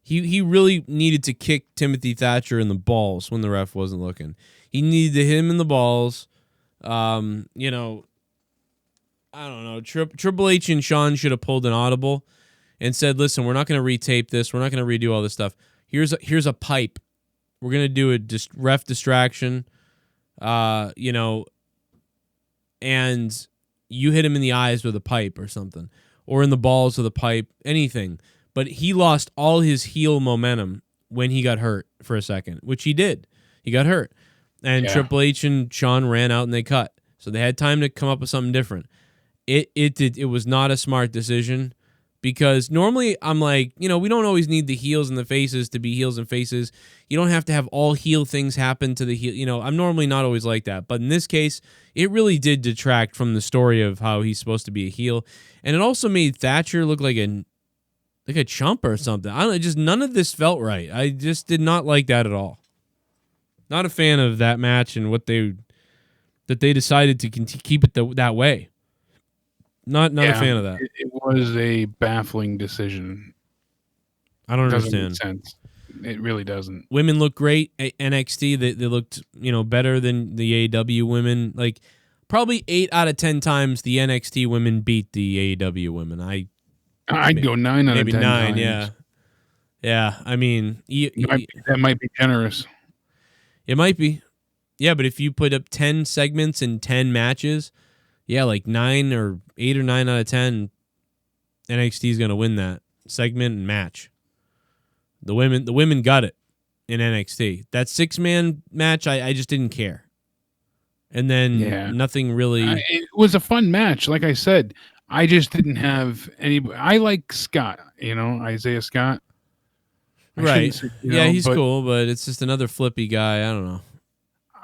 He really needed to kick Timothy Thatcher in the balls when the ref wasn't looking. He needed to hit him in the balls. I don't know. Triple H and Shawn should have pulled an audible and said, listen, we're not going to retape this. We're not going to redo all this stuff. Here's a pipe. We're going to do a ref distraction, and you hit him in the eyes with a pipe or something, or in the balls with a pipe, anything. But he lost all his heel momentum when he got hurt for a second, which he did. He got hurt. And Triple H and Shawn ran out and they cut. So they had time to come up with something different. It was not a smart decision, because normally I'm like, we don't always need the heels and the faces to be heels and faces. You don't have to have all heel things happen to the heel. I'm normally not always like that. But in this case, it really did detract from the story of how he's supposed to be a heel. And it also made Thatcher look like a chump or something. I don't know, just none of this felt right. I just did not like that at all. Not a fan of that match and that they decided to keep it that way. Not a fan of that. It was a baffling decision. I don't Doesn't understand. make sense. It really doesn't. Women look great at NXT. They looked better than the AEW women. Like probably 8 out of 10 times the NXT women beat the AEW women. I'd go 9 out of 10 maybe 9, times. yeah. Yeah, I mean, that might be generous. It might be. Yeah, but if you put up 10 segments in 10 matches, yeah, like 9 or 8 or 9 out of 10, NXT is going to win that segment and match. The women got it in NXT. That 6-man match, I just didn't care. And then nothing really. It was a fun match. Like I said, I just didn't have any. I like Scott, Isaiah Scott. Right. He's cool, but it's just another flippy guy. I don't know.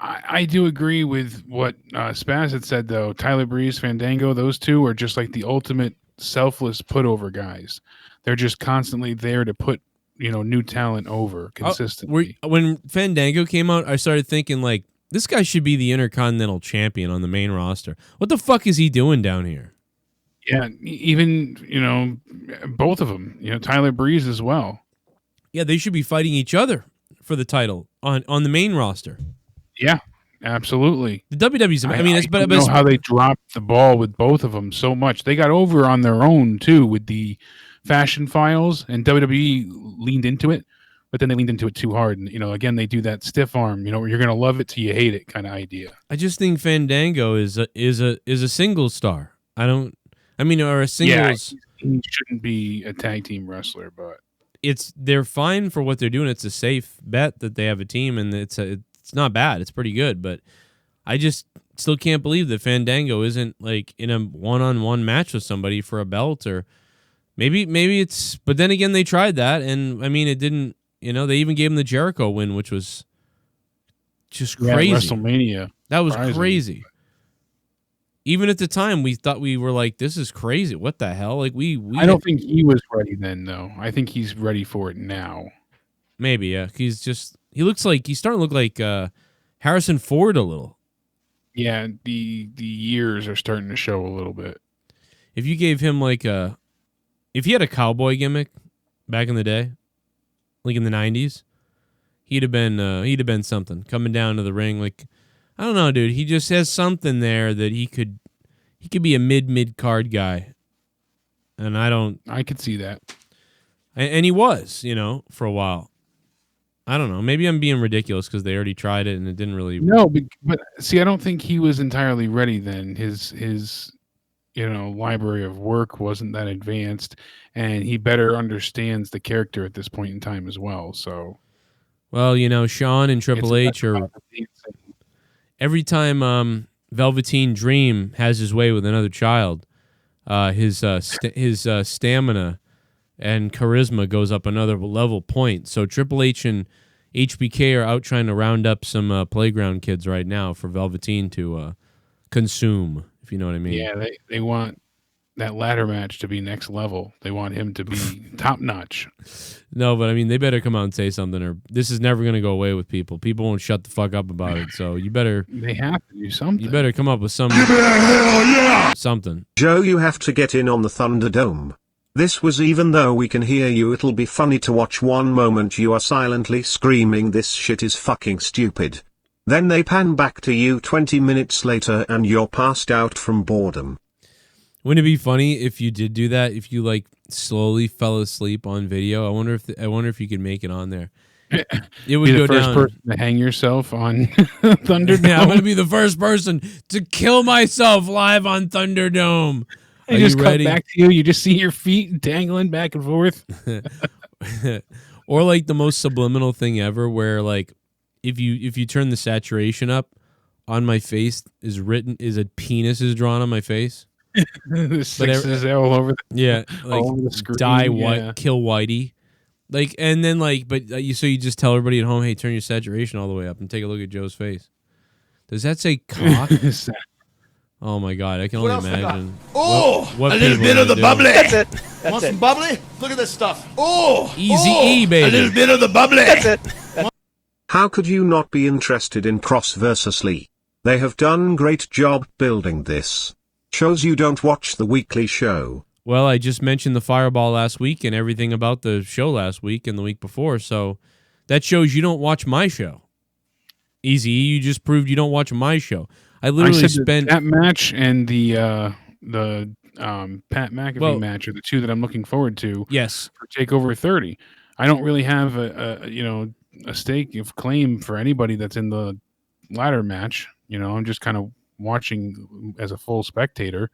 I do agree with what Spaz had said, though. Tyler Breeze, Fandango, those two are just like the ultimate selfless put-over guys. They're just constantly there to put, new talent over consistently. When Fandango came out, I started thinking, like, this guy should be the Intercontinental Champion on the main roster. What the fuck is he doing down here? Yeah, even, both of them. Tyler Breeze as well. Yeah, they should be fighting each other for the title on the main roster. Yeah, absolutely. The WWE's. I mean, I don't know how they dropped the ball with both of them so much. They got over on their own too with the Fashion Files, and WWE leaned into it, but then they leaned into it too hard. And again, they do that stiff arm. You're gonna love it till you hate it kind of idea. I just think Fandango is a single star. Or a singles. Yeah, he shouldn't be a tag team wrestler, but they're fine for what they're doing. It's a safe bet that they have a team, and it's not bad. It's pretty good, but I just still can't believe that Fandango isn't like in a one-on-one match with somebody for a belt, or maybe it's. But then again, they tried that, and I mean, it didn't. They even gave him the Jericho win, which was just crazy. WrestleMania. That was crazy. Even at the time, we thought we were like, "This is crazy. What the hell?" Like we I don't think he was ready then, though. I think he's ready for it now. Maybe, yeah. He looks like he's starting to look like Harrison Ford a little. Yeah, the years are starting to show a little bit. If you gave him if he had a cowboy gimmick back in the day, like in the 90s, he'd have been something. Coming down to the ring, like, I don't know, dude. He just has something there that he could be a mid card guy, and I could see that. And he was, for a while. I don't know. Maybe I'm being ridiculous because they already tried it and it didn't really. No, but see, I don't think he was entirely ready then. His library of work wasn't that advanced, and he better understands the character at this point in time as well. So, well, Shawn and Triple H are. Every time Velveteen Dream has his way with another child, his stamina and charisma goes up another level point. So Triple H and HBK are out trying to round up some playground kids right now for Velveteen to consume, if you know what I mean. Yeah, they want that ladder match to be next level. They want him to be top notch. No, but I mean, they better come out and say something, or this is never going to go away with people. People won't shut the fuck up about it. So you better. They have to do something. You better come up with something. Something. Joe, you have to get in on the Thunderdome. This was even though we can hear you, it'll be funny to watch one moment you are silently screaming this shit is fucking stupid. Then they pan back to you 20 minutes later and you're passed out from boredom. Wouldn't it be funny if you did do that? If you slowly fell asleep on video? I wonder if you could make it on there. It would go down. Be the first person to hang yourself on Thunderdome. Yeah, I'm gonna be the first person to kill myself live on Thunderdome. Are you ready? Come back to you. You just see your feet dangling back and forth. Or the most subliminal thing ever, where if you turn the saturation up on my face is a penis is drawn on my face. The sixes all over. All over the screen. Die white, kill Whitey. And then you just tell everybody at home, hey, turn your saturation all the way up and take a look at Joe's face. Does that say cock? Oh my God, I can only imagine. What a little bit of the bubbly. That's it. Want some bubbly? Look at this stuff. Easy, baby. A little bit of the bubbly. That's it. How could you not be interested in Kross versus Lee? They have done great job building this. Shows you don't watch the weekly show. Well, I just mentioned the Fireball last week and everything about the show last week and the week before, so that shows you don't watch my show. Easy, you just proved you don't watch my show. I literally spent that match and the Pat McAfee match are the two that I'm looking forward to. Yes, for TakeOver 30. I don't really have a stake of claim for anybody that's in the ladder match. I'm just kind of watching as a full spectator.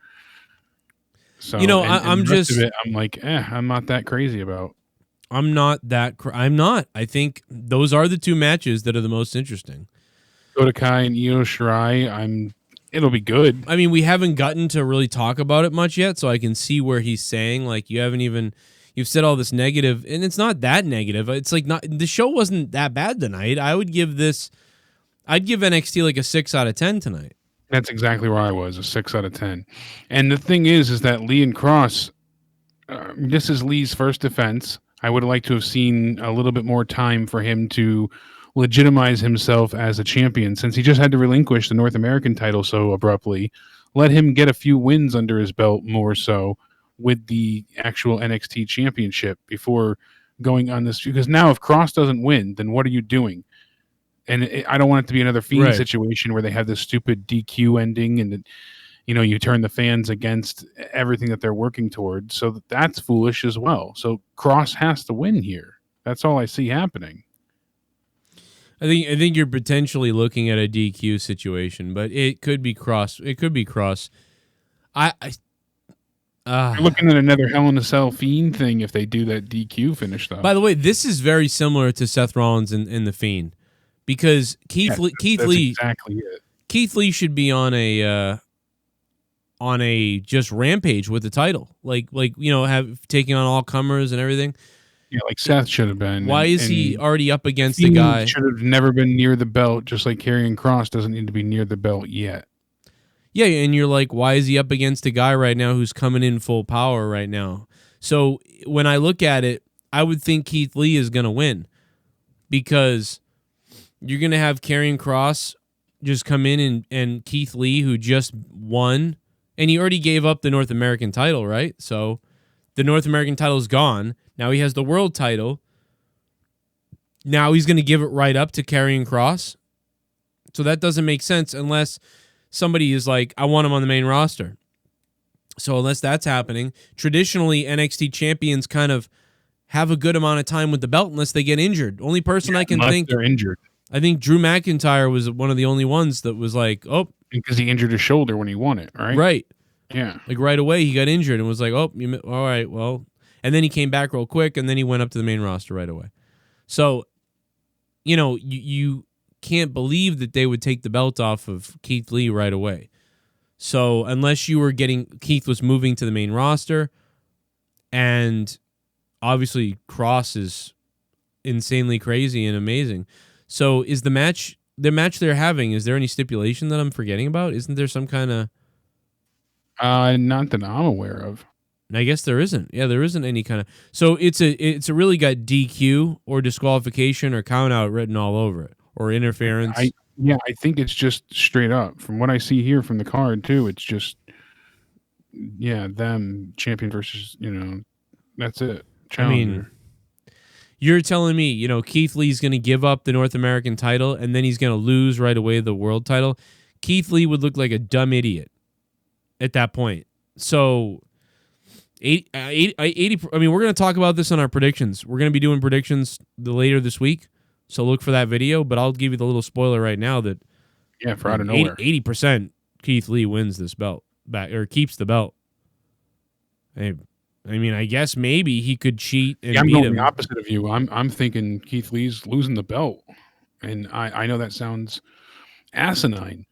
So I'm the rest just of it, I'm like, I'm not that crazy about. I'm not. I think those are the two matches that are the most interesting. Dakota Kai and Io Shirai, it'll be good. I mean, we haven't gotten to really talk about it much yet, so I can see where he's saying, like, you've said all this negative, and it's not that negative. It's like, the show wasn't that bad tonight. I'd give NXT like a 6 out of 10 tonight. That's exactly where I was, a 6 out of 10. And the thing is that Lee and Kross, this is Lee's first defense. I would have liked to have seen a little bit more time for him to legitimize himself as a champion, since he just had to relinquish the North American title so abruptly. Let him get a few wins under his belt more so with the actual NXT championship before going on this. Because now if Kross doesn't win, then what are you doing? And I don't want it to be another Fiend situation where they have this stupid DQ ending and you turn the fans against everything that they're working towards. So that's foolish as well. So Kross has to win here. That's all I see happening. I think you're potentially looking at a DQ situation, but it could be Kross. It could be Kross. You're looking at another Hell in a Cell Fiend thing if they do that DQ finish though. By the way, this is very similar to Seth Rollins and the Fiend, because Keith Lee exactly it. Keith Lee should be on a just rampage with the title, like have taking on all comers and everything. Yeah, like Seth should have been. Why is he already up against the guy? Should have never been near the belt, just like Karrion Kross doesn't need to be near the belt yet. Yeah, and you're like, why is he up against a guy right now who's coming in full power right now? So when I look at it, I would think Keith Lee is going to win, because you're going to have Karrion Kross just come in and Keith Lee, who just won, and he already gave up the North American title, right? So the North American title is gone. Now he has the world title. Now he's going to give it right up to Karrion Kross. So that doesn't make sense unless somebody is like, I want him on the main roster. So unless that's happening, traditionally NXT champions kind of have a good amount of time with the belt unless they get injured. Only person I can think they're injured. I think Drew McIntyre was one of the only ones that was like, oh, because he injured his shoulder when he won it, right? Right. Yeah. Like right away he got injured and was like, oh, all right, well. And then he came back real quick, and then he went up to the main roster right away. So, you can't believe that they would take the belt off of Keith Lee right away. So unless you were Keith was moving to the main roster, and obviously Kross is insanely crazy and amazing. So is the match they're having, is there any stipulation that I'm forgetting about? Isn't there some kind of... Not that I'm aware of. I guess there isn't. Yeah, there isn't any kind of... So it's a really got DQ or disqualification or count out written all over it, or interference. I think it's just straight up. From what I see here from the card too, it's just them champion versus, that's it. Challenger. I mean, you're telling me, Keith Lee's going to give up the North American title and then he's going to lose right away the world title. Keith Lee would look like a dumb idiot at that point. So 80 I mean, we're going to talk about this on our predictions. We're going to be doing predictions later this week, so look for that video, but I'll give you the little spoiler right now that for out of nowhere 80% Keith Lee wins this belt back, or keeps the belt. I mean, I guess maybe he could cheat and I'm beat going him. the opposite of you. I'm thinking Keith Lee's losing the belt, and I know that sounds asinine,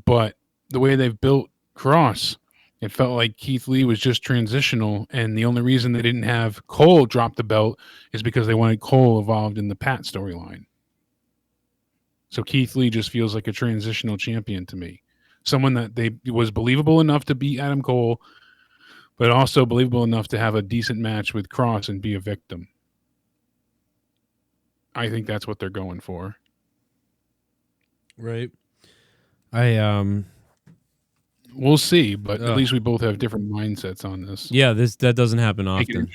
but the way they've built Kross, it felt like Keith Lee was just transitional, and the only reason they didn't have Cole drop the belt is because they wanted Cole involved in the Pat storyline. So Keith Lee just feels like a transitional champion to me. Someone that was believable enough to beat Adam Cole, but also believable enough to have a decent match with Kross and be a victim. I think that's what they're going for. Right. We'll see, but at least we both have different mindsets on this. Yeah, that doesn't happen often.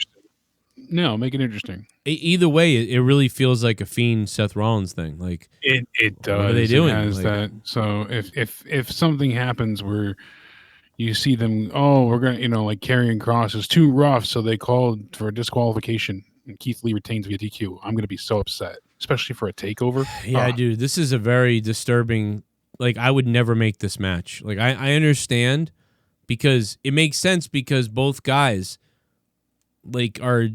Make it interesting. Either way, it really feels like a Fiend Seth Rollins thing. Like it does. What are they doing? It has that. So if something happens where you see them, we're gonna, like Karrion Kross is too rough, so they called for a disqualification. and Keith Lee retains via DQ, I'm going to be so upset, especially for a takeover. Yeah, dude, this is a very disturbing. Like, I would never make this match. Like, I understand because it makes sense because both guys, like, are,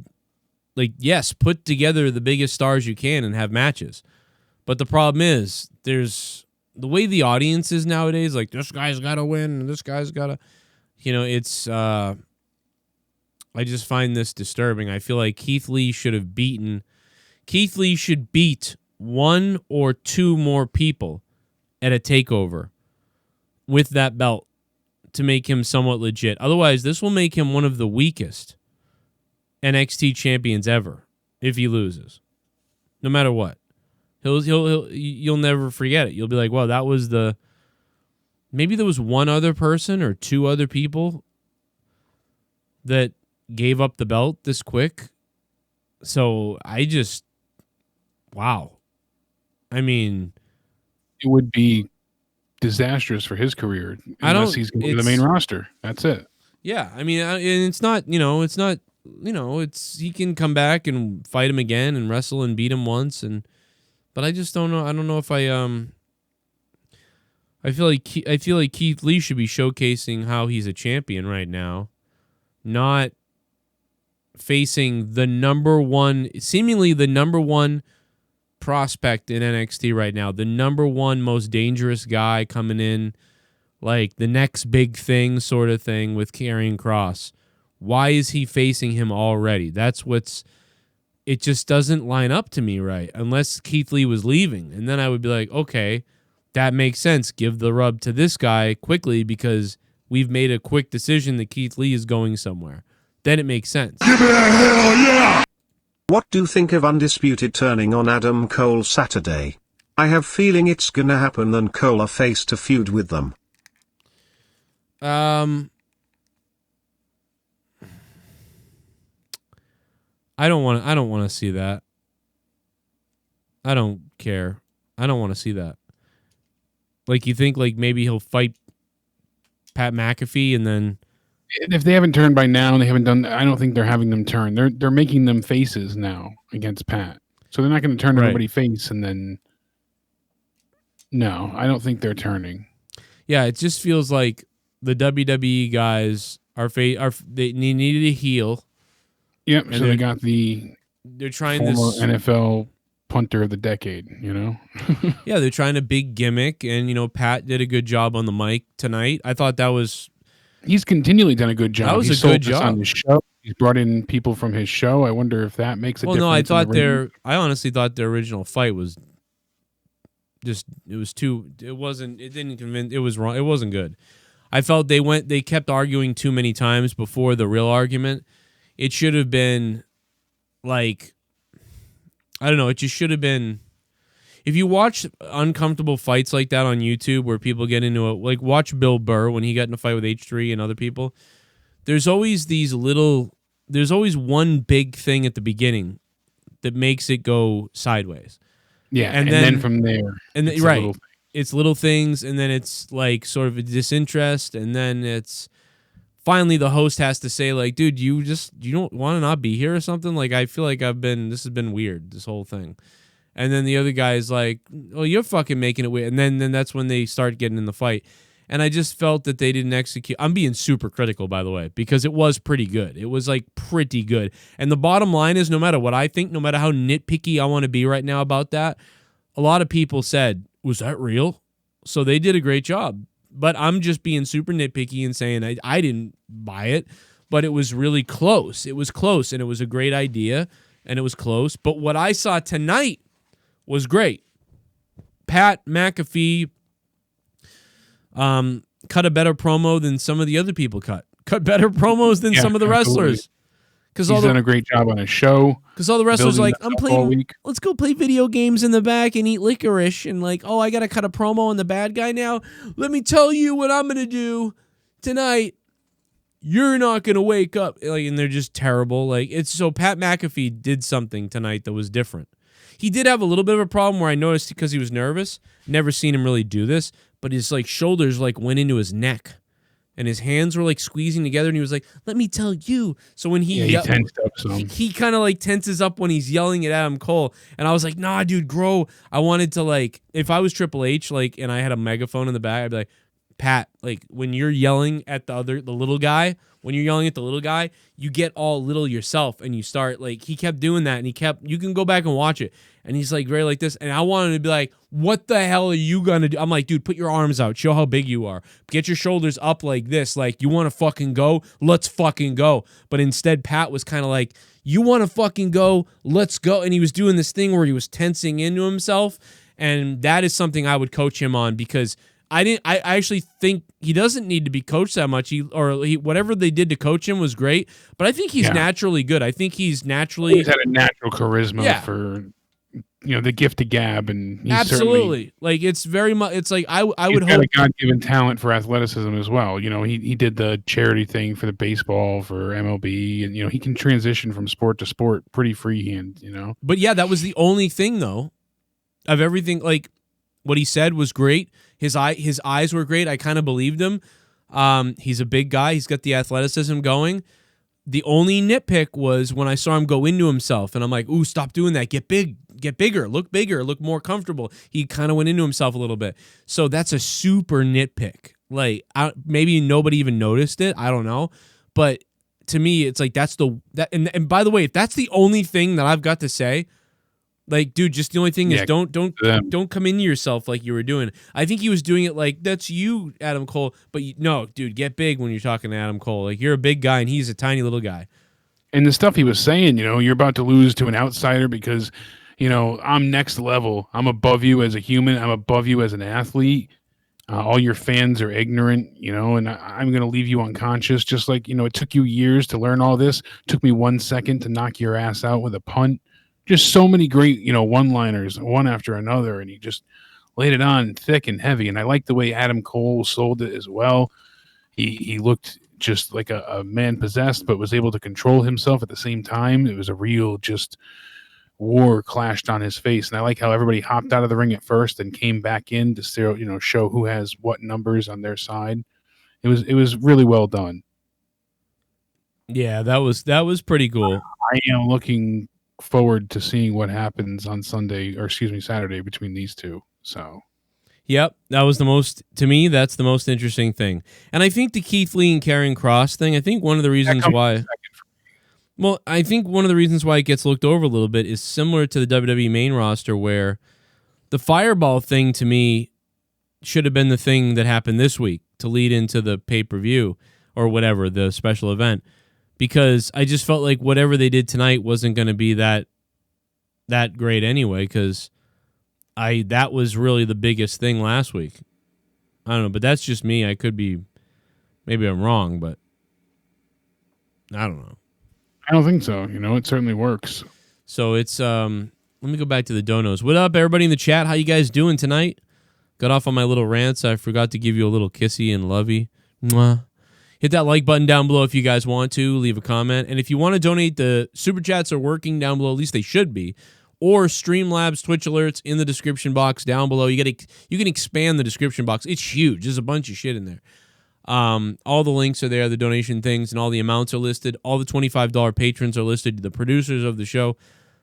like, yes, put together the biggest stars you can and have matches. But the problem is, there's the way the audience is nowadays, like, this guy's got to win and this guy's got to, you know, it's, I just find this disturbing. I feel like Keith Lee should beat one or two more people at a takeover with that belt to make him somewhat legit. Otherwise, this will make him one of the weakest NXT champions ever if he loses. No matter what. You'll never forget it. You'll be like, well, that was maybe there was one other person or two other people that gave up the belt this quick. So wow. I mean, it would be disastrous for his career unless he's going to the main roster. That's it. Yeah, I mean, and it's not, he can come back and fight him again and wrestle and beat him once, but I just don't know. I don't know if I feel like Keith Lee should be showcasing how he's a champion right now, not facing seemingly the number one prospect in NXT right now, the number one most dangerous guy coming in, like the next big thing sort of thing with Karrion Kross. Why is he facing him already? It just doesn't line up to me right, unless Keith Lee was leaving. And then I would be like, okay, that makes sense. Give the rub to this guy quickly because we've made a quick decision that Keith Lee is going somewhere. Then it makes sense. Give me a hell yeah! What do you think of Undisputed turning on Adam Cole Saturday? I have feeling it's gonna happen and Cole are faced to feud with them. I don't want to see that. I don't care. I don't want to see that. Like, you think like maybe he'll fight Pat McAfee and then if they haven't turned by now, they haven't done. I don't think they're having them turn. They're making them faces now against Pat, so they're not going to turn everybody face and then. No, I don't think they're turning. Yeah, it just feels like the WWE guys they needed a heel. Yep. And so they got they're trying former this NFL punter of the decade. You know. Yeah, they're trying a big gimmick, and Pat did a good job on the mic tonight. I thought that was. He's continually done a good job. That was He's a good job on his show. He's brought in people from his show. I wonder if that makes a difference. Well, no, I honestly thought their original fight was just, it didn't convince, it was wrong. It wasn't good. I felt they kept arguing too many times before the real argument. It should have been like, I don't know, it just should have been. If you watch uncomfortable fights like that on YouTube where people get into it, like watch Bill Burr when he got in a fight with H3 and other people, there's always one big thing at the beginning that makes it go sideways. Yeah, and then from there, it's little things, and then it's like sort of a disinterest, and then it's finally the host has to say like, dude, you don't want to not be here or something. Like, I feel like this has been weird, this whole thing. And then the other guy's like, oh, you're fucking making it weird. And then that's when they start getting in the fight. And I just felt that they didn't execute. I'm being super critical, by the way, because it was pretty good. It was like pretty good. And the bottom line is, no matter what I think, no matter how nitpicky I want to be right now about that, a lot of people said, was that real? So they did a great job. But I'm just being super nitpicky and saying I didn't buy it, but it was really close. It was close, and it was a great idea, and it was close. But what I saw tonight was great. Pat McAfee cut a better promo than some of the other people cut better promos than some of the wrestlers. Because he's done a great job on his show. Because all the wrestlers are like, I'm playing. Let's go play video games in the back and eat licorice, and like, oh, I gotta cut a promo on the bad guy now. Let me tell you what I'm gonna do tonight. You're not gonna wake up, like, and they're just terrible. Like, it's so Pat McAfee did something tonight that was different. He did have a little bit of a problem where I noticed because he was nervous. Never seen him really do this, but his like shoulders like went into his neck, and his hands were like squeezing together, and he was like, "Let me tell you." So when he tensed up some. he kind of like tenses up when he's yelling at Adam Cole, and I was like, "Nah, dude, grow." I wanted to like, if I was Triple H, like, and I had a megaphone in the back, I'd be like, "Pat, like when you're yelling at the little guy." When you're yelling at the little guy, you get all little yourself, and you start like, he kept doing that, and you can go back and watch it, and he's like very like this, and I wanted to be like, what the hell are you gonna do? I'm like, dude, put your arms out, show how big you are, get your shoulders up like this, like, you want to fucking go, let's fucking go. But instead, Pat was kind of like, you want to fucking go, let's go, and he was doing this thing where he was tensing into himself, and that is something I would coach him on, because I actually think he doesn't need to be coached that much. Whatever they did to coach him was great, but I think he's naturally good. I think he's naturally... He's had a natural charisma for, the gift of gab, and he's absolutely. Like, it's very much... It's like, I would hope... He's got a God-given talent for athleticism as well. He did the charity thing for the baseball, for MLB, and, he can transition from sport to sport pretty freehand, But yeah, that was the only thing, though, of everything. Like, what he said was great. His eyes were great. I kind of believed him. He's a big guy. He's got the athleticism going. The only nitpick was when I saw him go into himself, and I'm like, ooh, stop doing that. Get bigger, look more comfortable. He kind of went into himself a little bit. So that's a super nitpick. Like, maybe nobody even noticed it. I don't know. But to me, it's like and by the way, if that's the only thing that I've got to say, like, dude, just the only thing is don't come into yourself like you were doing. I think he was doing it like, that's you, Adam Cole. But no, dude, get big when you're talking to Adam Cole. Like, you're a big guy, and he's a tiny little guy. And the stuff he was saying, you're about to lose to an outsider because, I'm next level. I'm above you as a human. I'm above you as an athlete. All your fans are ignorant, and I'm going to leave you unconscious. Just like, it took you years to learn all this. It took me 1 second to knock your ass out with a punt. Just so many great, one-liners, one after another, and he just laid it on thick and heavy. And I like the way Adam Cole sold it as well. He looked just like a man possessed, but was able to control himself at the same time. It was a real just war clashed on his face. And I like how everybody hopped out of the ring at first and came back in to show who has what numbers on their side. It was really well done. Yeah, that was pretty cool. I am looking forward to seeing what happens on Saturday between these two. So, yep, that was to me, that's the most interesting thing. And I think the Keith Lee and Karrion Kross thing, I think one of the reasons why... Well, I think one of the reasons why it gets looked over a little bit is similar to the WWE main roster, where the Fireball thing, to me, should have been the thing that happened this week to lead into the pay-per-view or whatever, the special event. Because I just felt like whatever they did tonight wasn't going to be that great anyway, because that was really the biggest thing last week. I don't know, but that's just me. I could be, maybe I'm wrong, but I don't know. I don't think so. It certainly works. So it's, let me go back to the donos. What up, everybody in the chat? How you guys doing tonight? Got off on my little rants. I forgot to give you a little kissy and lovey. Mwah. Hit that like button down below if you guys want to. Leave a comment. And if you want to donate, the Super Chats are working down below. At least they should be. Or Streamlabs Twitch alerts in the description box down below. You can expand the description box. It's huge. There's a bunch of shit in there. All the links are there. The donation things and all the amounts are listed. All the $25 patrons are listed. The producers of the show.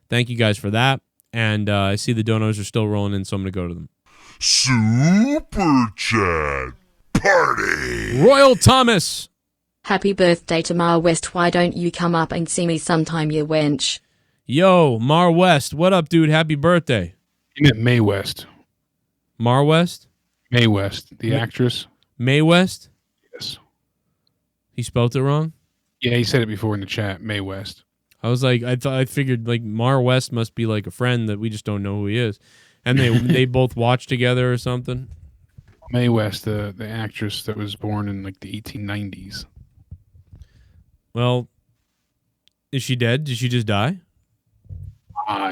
Thank you guys for that. And I see the donos are still rolling in, so I'm going to go to them. Super Chat Party. Royal Thomas. Happy birthday to Ma West. Why don't you come up and see me sometime, you wench? Yo, Mar West. What up, dude? Happy birthday. He meant Mae West. Mar West? Mae West, the actress. Mae West? Yes. He spelled it wrong? Yeah, he said it before in the chat, Mae West. I was like, I figured like Mar West must be like a friend that we just don't know who he is. And they both watch together or something. Mae West, the actress that was born in like the 1890s. Well, is she dead? Did she just die?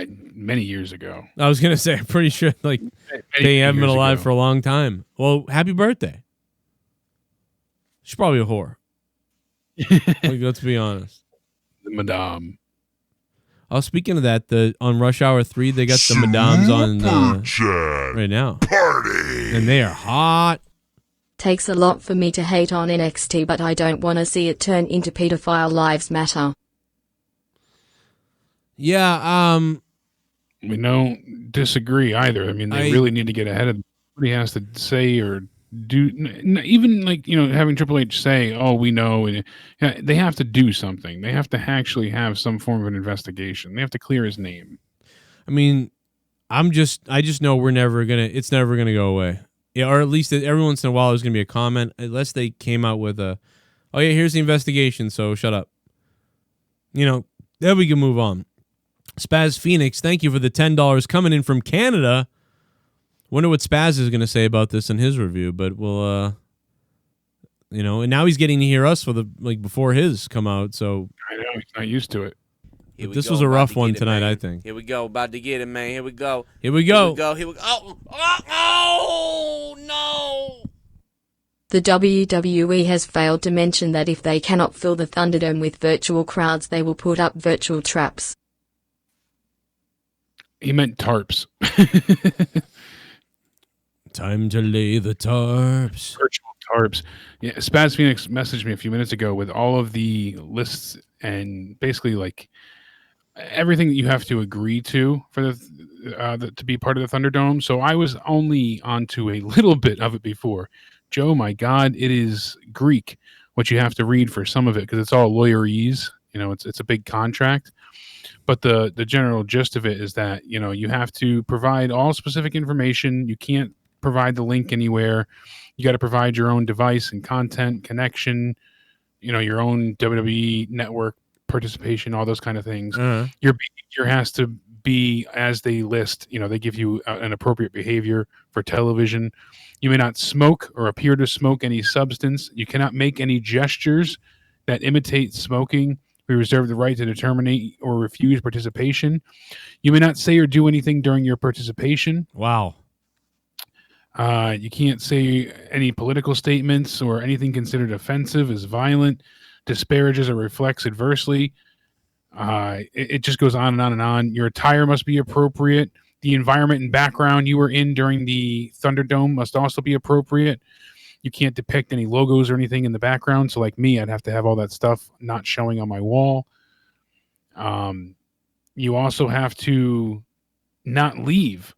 Many years ago. I was gonna say, I'm pretty sure like they haven't been alive for a long time. Well, happy birthday. She's probably a whore. Like, let's be honest. Madame. Oh, speaking of that, on Rush Hour 3, they got the Madames on right now. Party. And they are hot. Takes a lot for me to hate on NXT, but I don't want to see it turn into pedophile lives matter. Yeah, We don't disagree either. I mean, they really need to get ahead of what he has to say or do. Even like, having Triple H say, "Oh, we know," and they have to do something. They have to actually have some form of an investigation. They have to clear his name. I mean, I just know it's never gonna go away. Yeah, or at least every once in a while there's gonna be a comment, unless they came out with oh yeah, here's the investigation, so shut up. Then we can move on. Spaz Phoenix, thank you for the $10 coming in from Canada. Wonder what Spaz is going to say about this in his review, but we'll, and now he's getting to hear us before his come out. So I know he's not used to it. This was a rough one tonight, I think. Here we go, about to get it, man. Here we go. Here we go. Here we go. Oh, no. The WWE has failed to mention that if they cannot fill the Thunderdome with virtual crowds, they will put up virtual traps. He meant tarps. Time to lay the tarps. Virtual tarps. Yeah, Spaz Phoenix messaged me a few minutes ago with all of the lists and basically like everything that you have to agree to for to be part of the Thunderdome. So I was only onto a little bit of it before. Joe, my God, it is Greek what you have to read for some of it because it's all lawyerese. It's a big contract. But the general gist of it is that, you have to provide all specific information. You can't provide the link anywhere. You got to provide your own device and content connection, your own WWE network participation, all those kind of things. Your behavior has to be as they list. They give you an appropriate behavior for television. You may not smoke or appear to smoke any substance. You cannot make any gestures that imitate smoking. We reserve the right to determine or refuse participation. You may not say or do anything during your participation. Wow. You can't say any political statements or anything considered offensive, is violent, disparages, or reflects adversely. It just goes on and on and on. Your attire must be appropriate. The environment and background you were in during the Thunderdome must also be appropriate. You can't depict any logos or anything in the background. So like me, I'd have to have all that stuff not showing on my wall. You also have to not leave.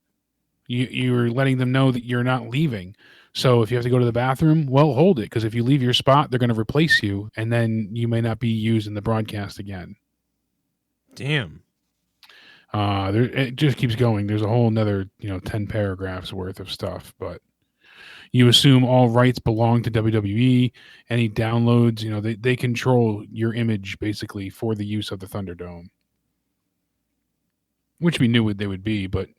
You're letting them know that you're not leaving. So if you have to go to the bathroom, well, hold it. Because if you leave your spot, they're going to replace you. And then you may not be used in the broadcast again. Damn. It just keeps going. There's a whole another 10 paragraphs worth of stuff. But you assume all rights belong to WWE. Any downloads, they control your image basically for the use of the Thunderdome, which we knew what they would be. But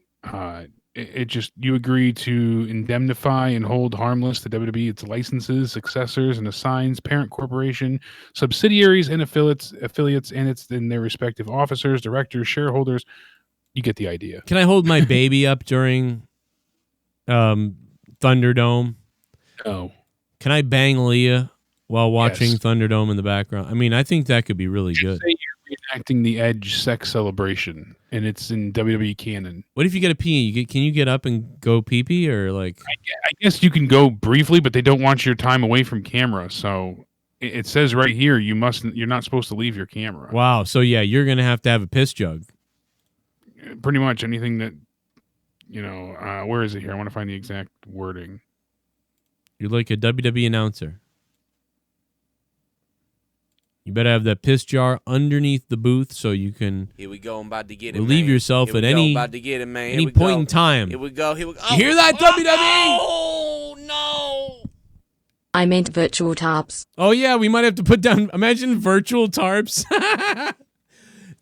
it just, you agree to indemnify and hold harmless the WWE, its licenses, successors, and assigns, parent corporation, subsidiaries, and affiliates, and their respective officers, directors, shareholders. You get the idea. Can I hold my baby up during Thunderdome? No. Can I bang Leah while watching Thunderdome in the background? I mean, I think that could be really good. Say you're reenacting the Edge sex celebration, and it's in WWE canon. What if you get a pee? Can you get up and go pee-pee, or like? I guess you can go briefly, but they don't want your time away from camera. So it says right here you're not supposed to leave your camera. Wow. So yeah, you're gonna have to have a piss jug. Pretty much anything that, where is it here? I want to find the exact wording. You're like a WWE announcer. You better have that piss jar underneath the booth so you can Here we go. I'm about to get it, relieve man. yourself at any point in time. Here we go. You hear that, WWE? Oh, no. I meant virtual tarps. Oh, yeah, we might have to put down, imagine virtual tarps.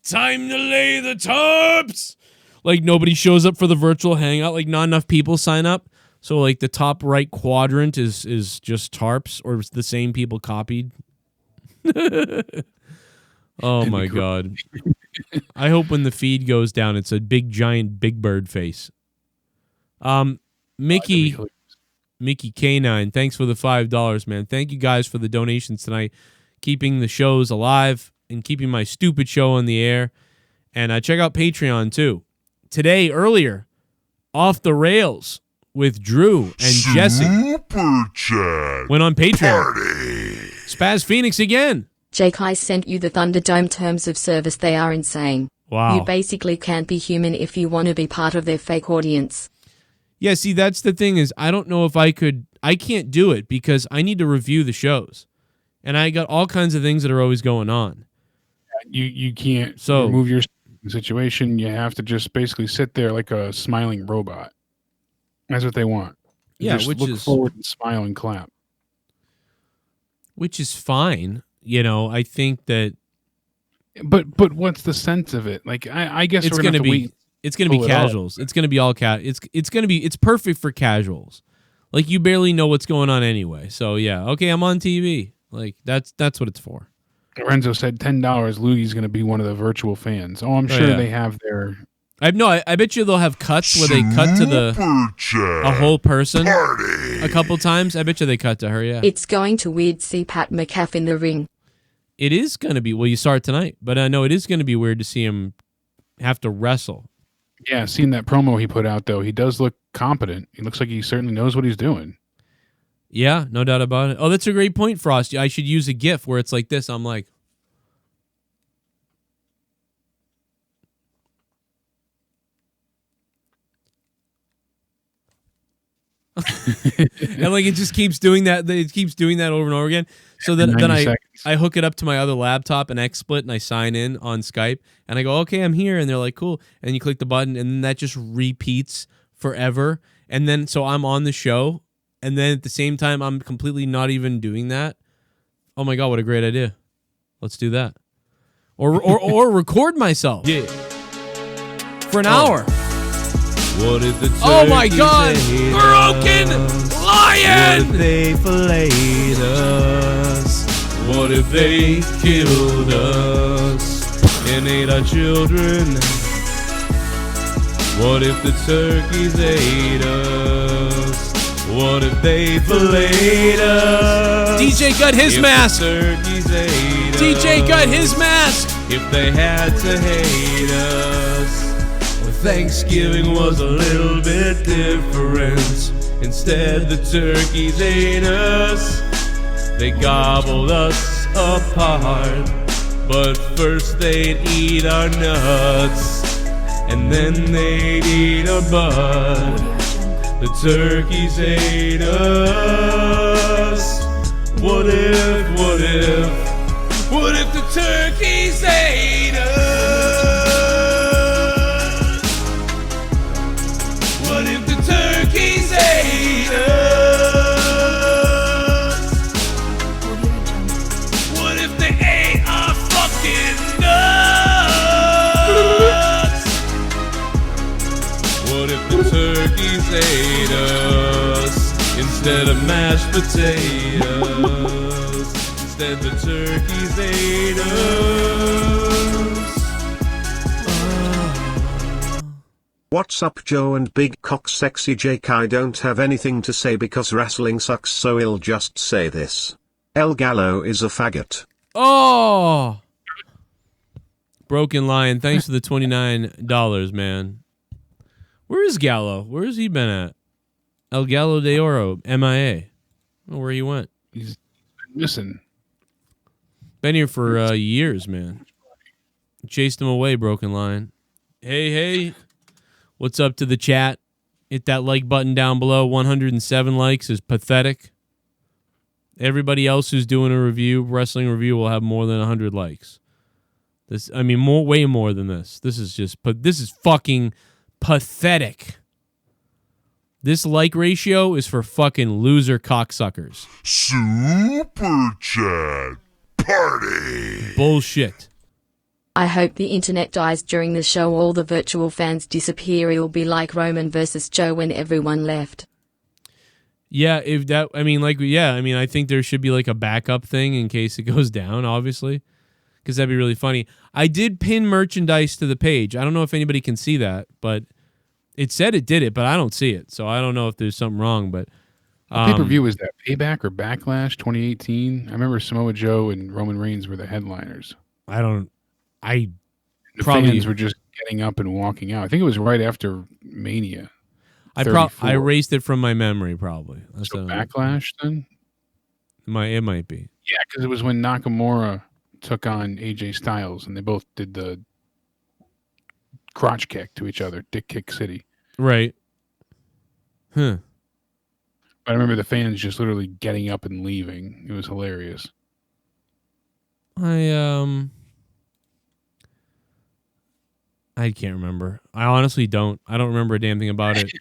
Time to lay the tarps. Like, nobody shows up for the virtual hangout. Like, not enough people sign up. So, like, the top right quadrant is just tarps, or the same people copied. Oh, my God. I hope when the feed goes down, it's a big, giant Big Bird face. Mickey K9, thanks for the $5, man. Thank you guys for the donations tonight, keeping the shows alive and keeping my stupid show on the air. And check out Patreon, too. Today, earlier, Off the Rails with Drew and Jesse. Super chat. Went on Patreon. Party. Spaz Phoenix again. Jake, I sent you the Thunderdome terms of service. They are insane. Wow. You basically can't be human if you want to be part of their fake audience. Yeah, see, that's the thing is I don't know if I can't do it because I need to review the shows. And I got all kinds of things that are always going on. You can't So- remove your situation. You have to just basically sit there like a smiling robot. That's what they want. Yeah, just which look is forward and smile and clap. which is fine. You know, I think that But what's the sense of it? Like I guess it's we're going gonna to have be wait. it's going to be pull it off. casuals. It's going to be all it's perfect for casuals. Like you barely know what's going on anyway. So yeah, okay, I'm on TV. Like that's what it's for. Lorenzo said $10. Luigi's going to be one of the virtual fans. Oh, I'm sure yeah. they have their. I bet you they'll have cuts where they cut to Super chat. a whole person Party. a couple times. I bet you they cut to her. Yeah, It's going to weird see Pat McAfee in the ring. it is going to be. Well, you saw it tonight, but I know it is going to be weird to see him have to wrestle. Yeah, seeing that promo he put out though, he does look competent. He looks like he certainly knows what he's doing. Yeah, no doubt about it. Oh, that's a great point, Frost. I should use a GIF where it's like this. I'm like. And like it just keeps doing that. It keeps doing that over and over again. So then 90 seconds. I hook it up to my other laptop and XSplit and I sign in on Skype and I go, okay, I'm here. And they're like, cool. And you click the button and then that just repeats forever. And then so I'm on the show. And then at the same time, I'm completely not even doing that. Oh my God, what a great idea. Let's do that. Or record myself. Yeah. For an hour. What if the Oh my turkeys God! ate Broken us? Lion! What if they filleted us? What if they killed us and ate our children? What if the turkeys ate us? What if they filleted us? DJ got his If mask. the turkeys ate DJ us? got his mask. If they had to hate us. Thanksgiving was a little bit different. Instead, the turkeys ate us. They gobbled us apart. But first they'd eat our nuts. And then they'd eat our butt. The turkeys ate us. What if the turkeys ate us? What if the turkeys ate us? What if they ate our fucking nuts? What if the turkeys ate us instead of mashed potatoes? Instead the turkeys ate us. What's up, Joe and Big Cock Sexy Jake? I don't have anything to say because wrestling sucks, so I'll just say this. El Gallo is a faggot. Oh! Broken Lion, thanks for the $29, man. Where is Gallo? Where has he been at? El Gallo de Oro, MIA. I don't know where he went. He's missing. Been here for years, man. Chased him away, Broken Lion. Hey. What's up to the chat? Hit that like button down below. 107 likes is pathetic. Everybody else who's doing a wrestling review, will have more than 100 likes. Way more than this. This is fucking pathetic. This like ratio is for fucking loser cocksuckers. Super chat. Party. Bullshit. I hope the internet dies during the show. All the virtual fans disappear. It'll be like Roman versus Joe when everyone left. Yeah, I think there should be like a backup thing in case it goes down, obviously, because that'd be really funny. I did pin merchandise to the page. I don't know if anybody can see that, but it said it did it, but I don't see it, so I don't know if there's something wrong. But Pay-per-view was that Payback or Backlash 2018? I remember Samoa Joe and Roman Reigns were the headliners. The fans were just getting up and walking out. I think it was right after Mania. 34. I erased it from my memory, probably. That's So Backlash then? It might be. Yeah, because it was when Nakamura took on AJ Styles, and they both did the crotch kick to each other, Dick Kick City. Right. Huh. But I remember the fans just literally getting up and leaving. It was hilarious. I can't remember. I honestly don't. I don't remember a damn thing about it.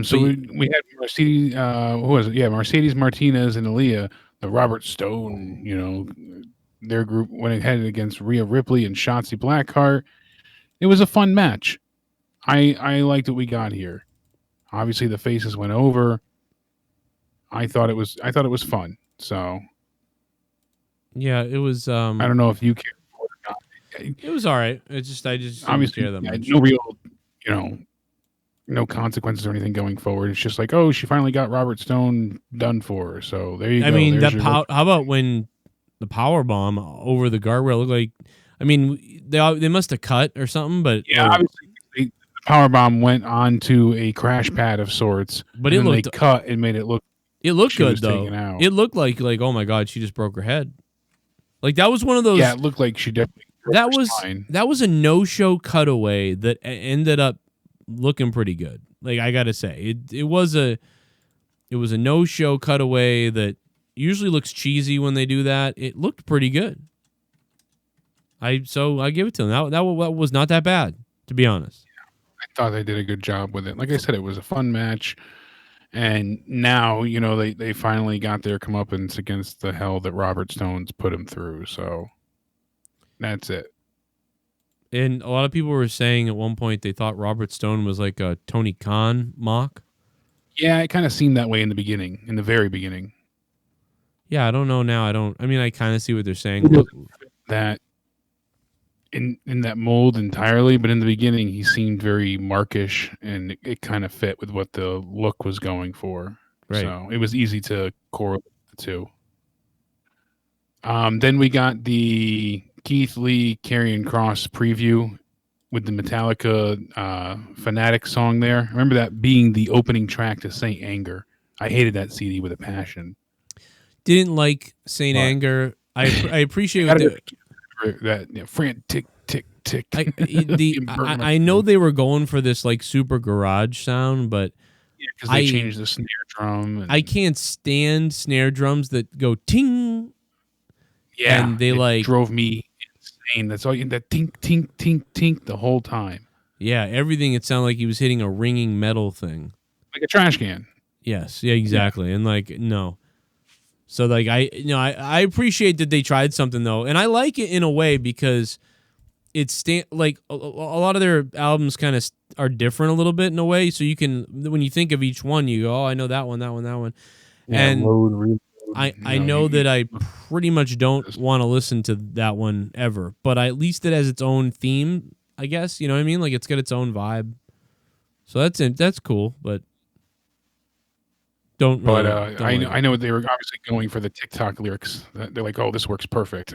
So we had Mercedes. Who was it? Yeah, Mercedes Martinez and Aaliyah. The Robert Stone, their group went ahead against Rhea Ripley and Shotzi Blackheart. It was a fun match. I liked what we got here. Obviously, the faces went over. I thought it was fun. So yeah, it was. I don't know if you care for it or not. It was all right. It's just I just obviously didn't care that much. No real, no consequences or anything going forward. It's just like, oh, she finally got Robert Stone done for her. So there you go. I mean, how about when the power bomb over the guardrail looked like? I mean, they must have cut or something, but yeah, obviously the power bomb went onto a crash pad of sorts. But and they cut and made it look. It looked good though. It looked like oh my god, she just broke her head. Like that was one of those. Yeah, it looked like she definitely. That was a no-show cutaway that ended up looking pretty good. Like I gotta say, it was a no-show cutaway that usually looks cheesy when they do that. It looked pretty good. I give it to them. That was not that bad, to be honest. I thought they did a good job with it. Like I said, it was a fun match. And now, they finally got their comeuppance against the hell that Robert Stone's put him through. So that's it. And a lot of people were saying at one point they thought Robert Stone was like a Tony Khan mock. Yeah, it kind of seemed that way in the very beginning. Yeah, I don't know now. I kind of see what they're saying. That in that mold entirely, but in the beginning he seemed very markish, and it kind of fit with what the look was going for. Right. So it was easy to correlate the two. Then we got the Keith Lee Karrion Kross preview with the Metallica Fanatic song there. Remember that being the opening track to Saint Anger. I hated that CD with a passion. Didn't like Saint Anger. I appreciate that frantic tick tick. I know they were going for this like super garage sound, but because they changed the snare drum. I can't stand snare drums that go ting. Yeah, and they drove me insane. That's all that tink tink tink tink the whole time. Yeah, everything. It sounded like he was hitting a ringing metal thing, like a trash can. Yes, yeah, exactly. Yeah. And no. So I appreciate that they tried something though, and I like it in a way because it's like a lot of their albums kind of are different a little bit in a way. So you can, when you think of each one, you go, oh, I know that one. Yeah, and I know that I pretty much don't want to listen to that one ever, but at least it has its own theme, I guess. You know what I mean? Like it's got its own vibe. So that's cool, but. I know they were obviously going for the TikTok lyrics. They're like, "Oh, this works perfect."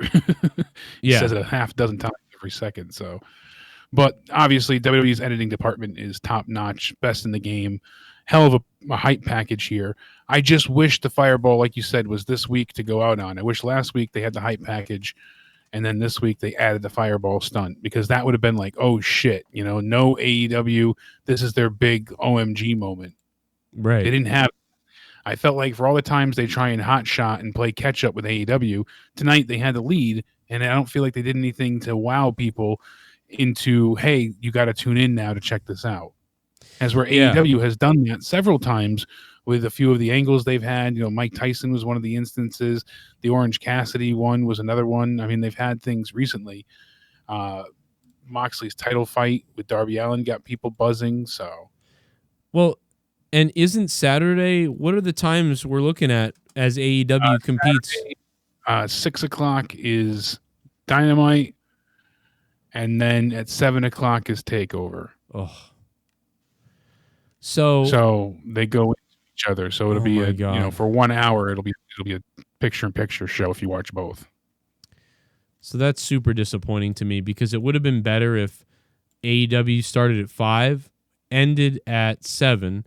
He says it a half dozen times every second. So, but obviously WWE's editing department is top notch, best in the game. Hell of a hype package here. I just wish the Fireball, like you said, was this week to go out on. I wish last week they had the hype package, and then this week they added the Fireball stunt, because that would have been like, oh shit, no AEW. This is their big OMG moment. Right? They didn't have. I felt like for all the times they try and hot shot and play catch up with AEW, tonight they had the lead, and I don't feel like they did anything to wow people into, hey, you got to tune in now to check this out. As where AEW has done that several times with a few of the angles they've had. Mike Tyson was one of the instances. The Orange Cassidy one was another one. I mean, they've had things recently. Moxley's title fight with Darby Allin got people buzzing. So, well. And isn't Saturday, what are the times we're looking at as AEW competes? Saturday, 6 o'clock is Dynamite, and then at 7 o'clock is TakeOver. Oh. So they go into each other. So it'll be for 1 hour, it'll be a picture-in-picture show if you watch both. So that's super disappointing to me, because it would have been better if AEW started at 5 ended at 7,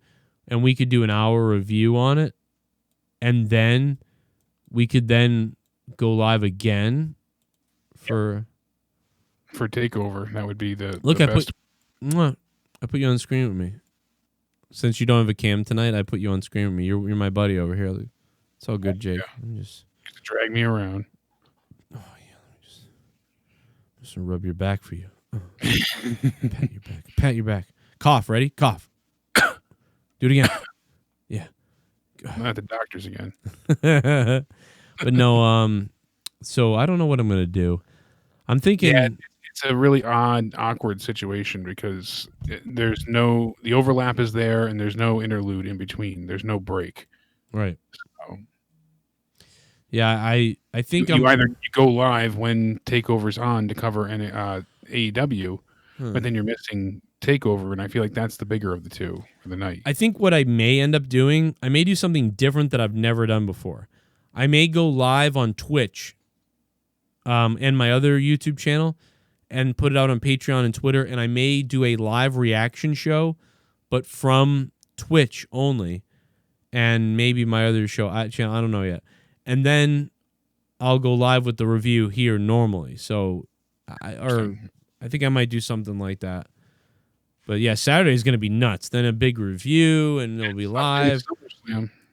and we could do an hour review on it, and then we could then go live again for TakeOver. That would be the look. the I best. put you on the screen with me. Since you don't have a cam tonight, I put you on screen with me. You're my buddy over here. It's all good, Jake. Yeah. Just drag me around. Oh yeah, let me just gonna rub your back for you. Pat your back. Pat your back. Cough. Ready? Cough. Do it again. Yeah. I'm at the doctor's again. But no. So I don't know what I'm gonna do. I'm thinking. Yeah, it's a really odd, awkward situation because the overlap is there and there's no interlude in between. There's no break. Right. So, yeah, I think you go live when TakeOver's on to cover AEW, but then you're missing TakeOver, and I feel like that's the bigger of the two for the night. I think what I may end up doing, I may do something different that I've never done before. I may go live on Twitch and my other YouTube channel and put it out on Patreon and Twitter, and I may do a live reaction show, but from Twitch only, and maybe my other channel, I don't know yet. And then I'll go live with the review here normally. So, I think I might do something like that. But yeah, Saturday is going to be nuts. Then a big review, and it'll be live.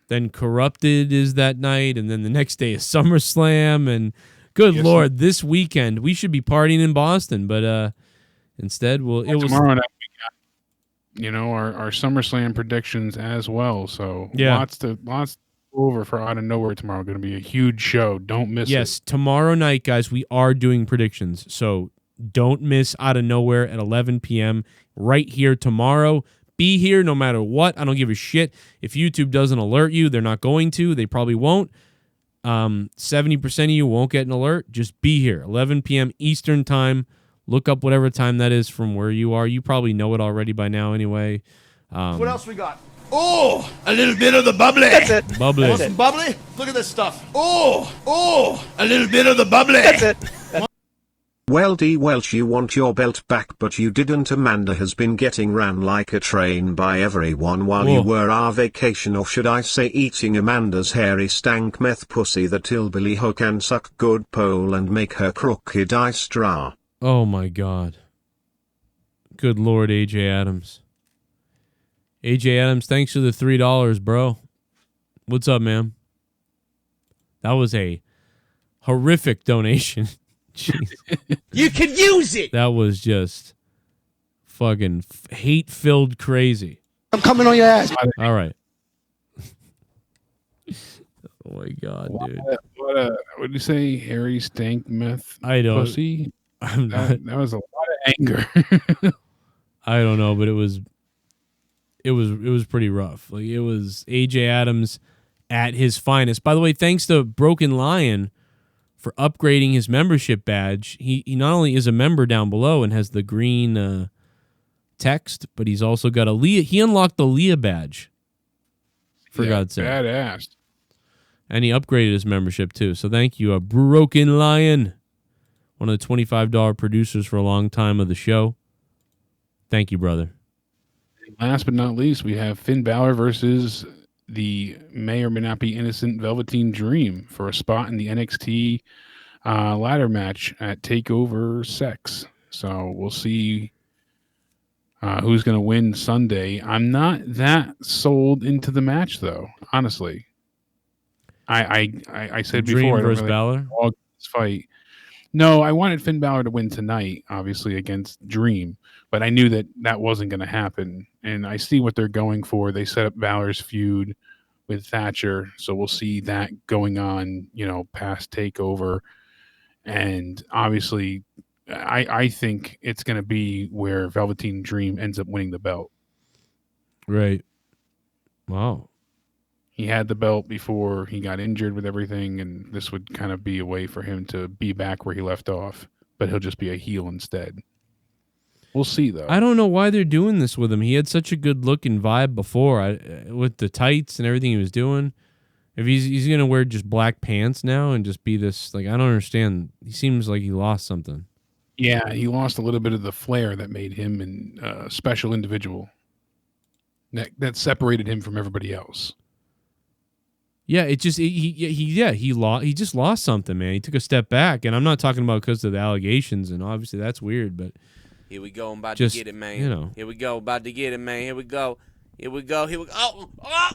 Then Corrupted is that night, and then the next day is SummerSlam, and good Lord, this weekend we should be partying in Boston, but instead tomorrow night we got, our SummerSlam predictions as well. So lots to go over for Out of Nowhere tomorrow. Going to be a huge show. Don't miss it. Yes, tomorrow night, guys, we are doing predictions. So don't miss Out of Nowhere at 11 p.m. right here tomorrow. Be here no matter what. I don't give a shit. If YouTube doesn't alert you, they're not going to. They probably won't. 70% of you won't get an alert. Just be here. 11 p.m. Eastern time. Look up whatever time that is from where you are. You probably know it already by now anyway. What else we got? Oh, a little bit of the bubbly. That's it. Bubbly. Want some bubbly? Look at this stuff. Oh, a little bit of the bubbly. That's it. Well, D. Welch, you want your belt back, but you didn't. Amanda has been getting ran like a train by everyone while you were on vacation, or should I say eating Amanda's hairy stank meth pussy that hillbilly hoe can suck good pole and make her crooked eye straw. Oh my God. Good Lord, AJ Adams. AJ Adams, thanks for the $3, bro. What's up, man? That was a horrific donation. Jeez. You can use it. That was just fucking hate-filled crazy. I'm coming on your ass. All right. Oh my God, dude. What did you say? Hairy stank meth I don't. pussy? I'm not, That was a lot of anger. I don't know, but it was pretty rough. Like, it was AJ Adams at his finest. By the way, thanks to Brokenlion for upgrading his membership badge. He not only is a member down below and has the green text, but he's also got a Leah. He unlocked the Leah badge. For God's sake. Badass. And he upgraded his membership too. So thank you, Brokenlion, one of the $25 producers for a long time of the show. Thank you, brother. Last but not least, we have Finn Balor versus the may or may not be innocent Velveteen Dream for a spot in the NXT ladder match at TakeOver Sex. So we'll see who's going to win Sunday. I'm not that sold into the match, though, honestly. I said Dream before, versus I Balor? this fight. No, I wanted Finn Balor to win tonight, obviously, against Dream, but I knew that wasn't going to happen. And I see what they're going for. They set up Balor's feud with Thatcher, so we'll see that going on, past TakeOver. And obviously, I think it's going to be where Velveteen Dream ends up winning the belt. Right. Wow. He had the belt before he got injured with everything, and this would kind of be a way for him to be back where he left off, but he'll just be a heel instead. We'll see, though. I don't know why they're doing this with him. He had such a good look and vibe before with the tights and everything he was doing. If he's going to wear just black pants now and just be this, I don't understand. He seems like he lost something. Yeah, he lost a little bit of the flair that made him a special individual. that separated him from everybody else. Yeah, it just he just lost something, man. He took a step back, and I'm not talking about because of the allegations, and obviously that's weird, but here we go, I'm about just, to get it, man. You know, here we go, about to get it, man. Here we go.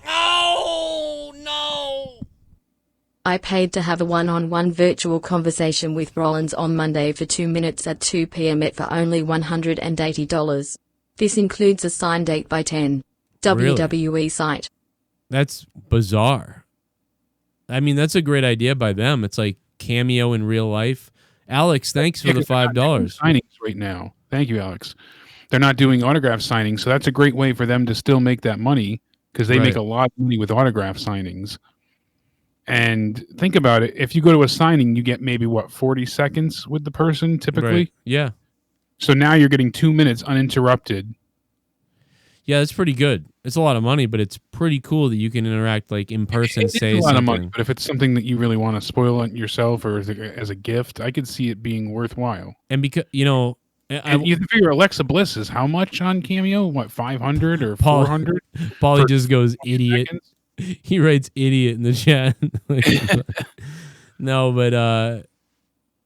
Oh no! I paid to have a one-on-one virtual conversation with Rollins on Monday for 2 minutes at 2 p.m. for only $180. This includes a sign date by 10. WWE site. That's bizarre. I mean, that's a great idea by them. It's like Cameo in real life. Alex, thanks for the $5. Signings right now. Thank you, Alex. They're not doing autograph signings, so that's a great way for them to still make that money because they make a lot of money with autograph signings. And think about it. If you go to a signing, you get maybe, 40 seconds with the person typically? Right. Yeah. So now you're getting 2 minutes uninterrupted. Yeah, that's pretty good. It's a lot of money, but it's pretty cool that you can interact like in person. It's say a lot something. of money, but if it's something that you really want to spoil it yourself or as a gift, I could see it being worthwhile. And because you know, you have to figure Alexa Bliss is how much on Cameo? What, 500 or 400? Paulie just goes idiot. Seconds? He writes idiot in the chat. No, but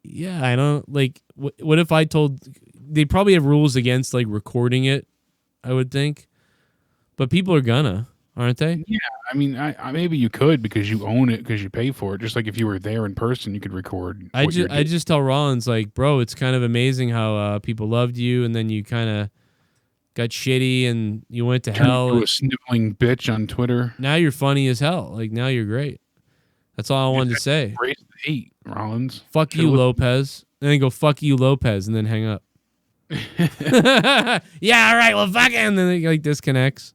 yeah, I don't like. What if I told? They probably have rules against like recording it. I would think. But people are gonna, aren't they? Yeah, I mean, I maybe you could because you own it because you pay for it. Just like if you were there in person, you could record. I just tell Rollins like, bro, it's kind of amazing how people loved you, and then you kind of got shitty and you went to hell. Into a sniveling bitch on Twitter. Now you're funny as hell. Like now you're great. That's all I wanted to say. Embrace the hate, Rollins. Fuck you, Lopez. And then go fuck you, Lopez, and then hang up. Yeah, all right. Well, fuck it. And then it like disconnects.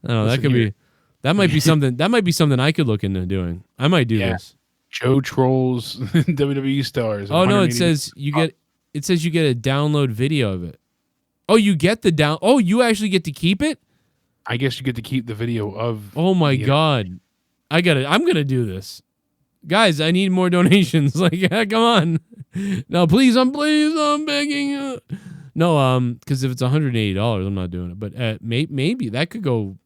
I don't know. That could be. That might be something. That might be something I could look into doing. I might do this. Joe trolls WWE stars. Oh no! It says you get. It says you get a download video of it. Oh, you get the down. Oh, you actually get to keep it. I guess you get to keep the video of. Oh my god! I'm gonna do this, guys. I need more donations. Like, come on. No, please, I'm begging you. No, because if it's $180, I'm not doing it. But maybe that could go.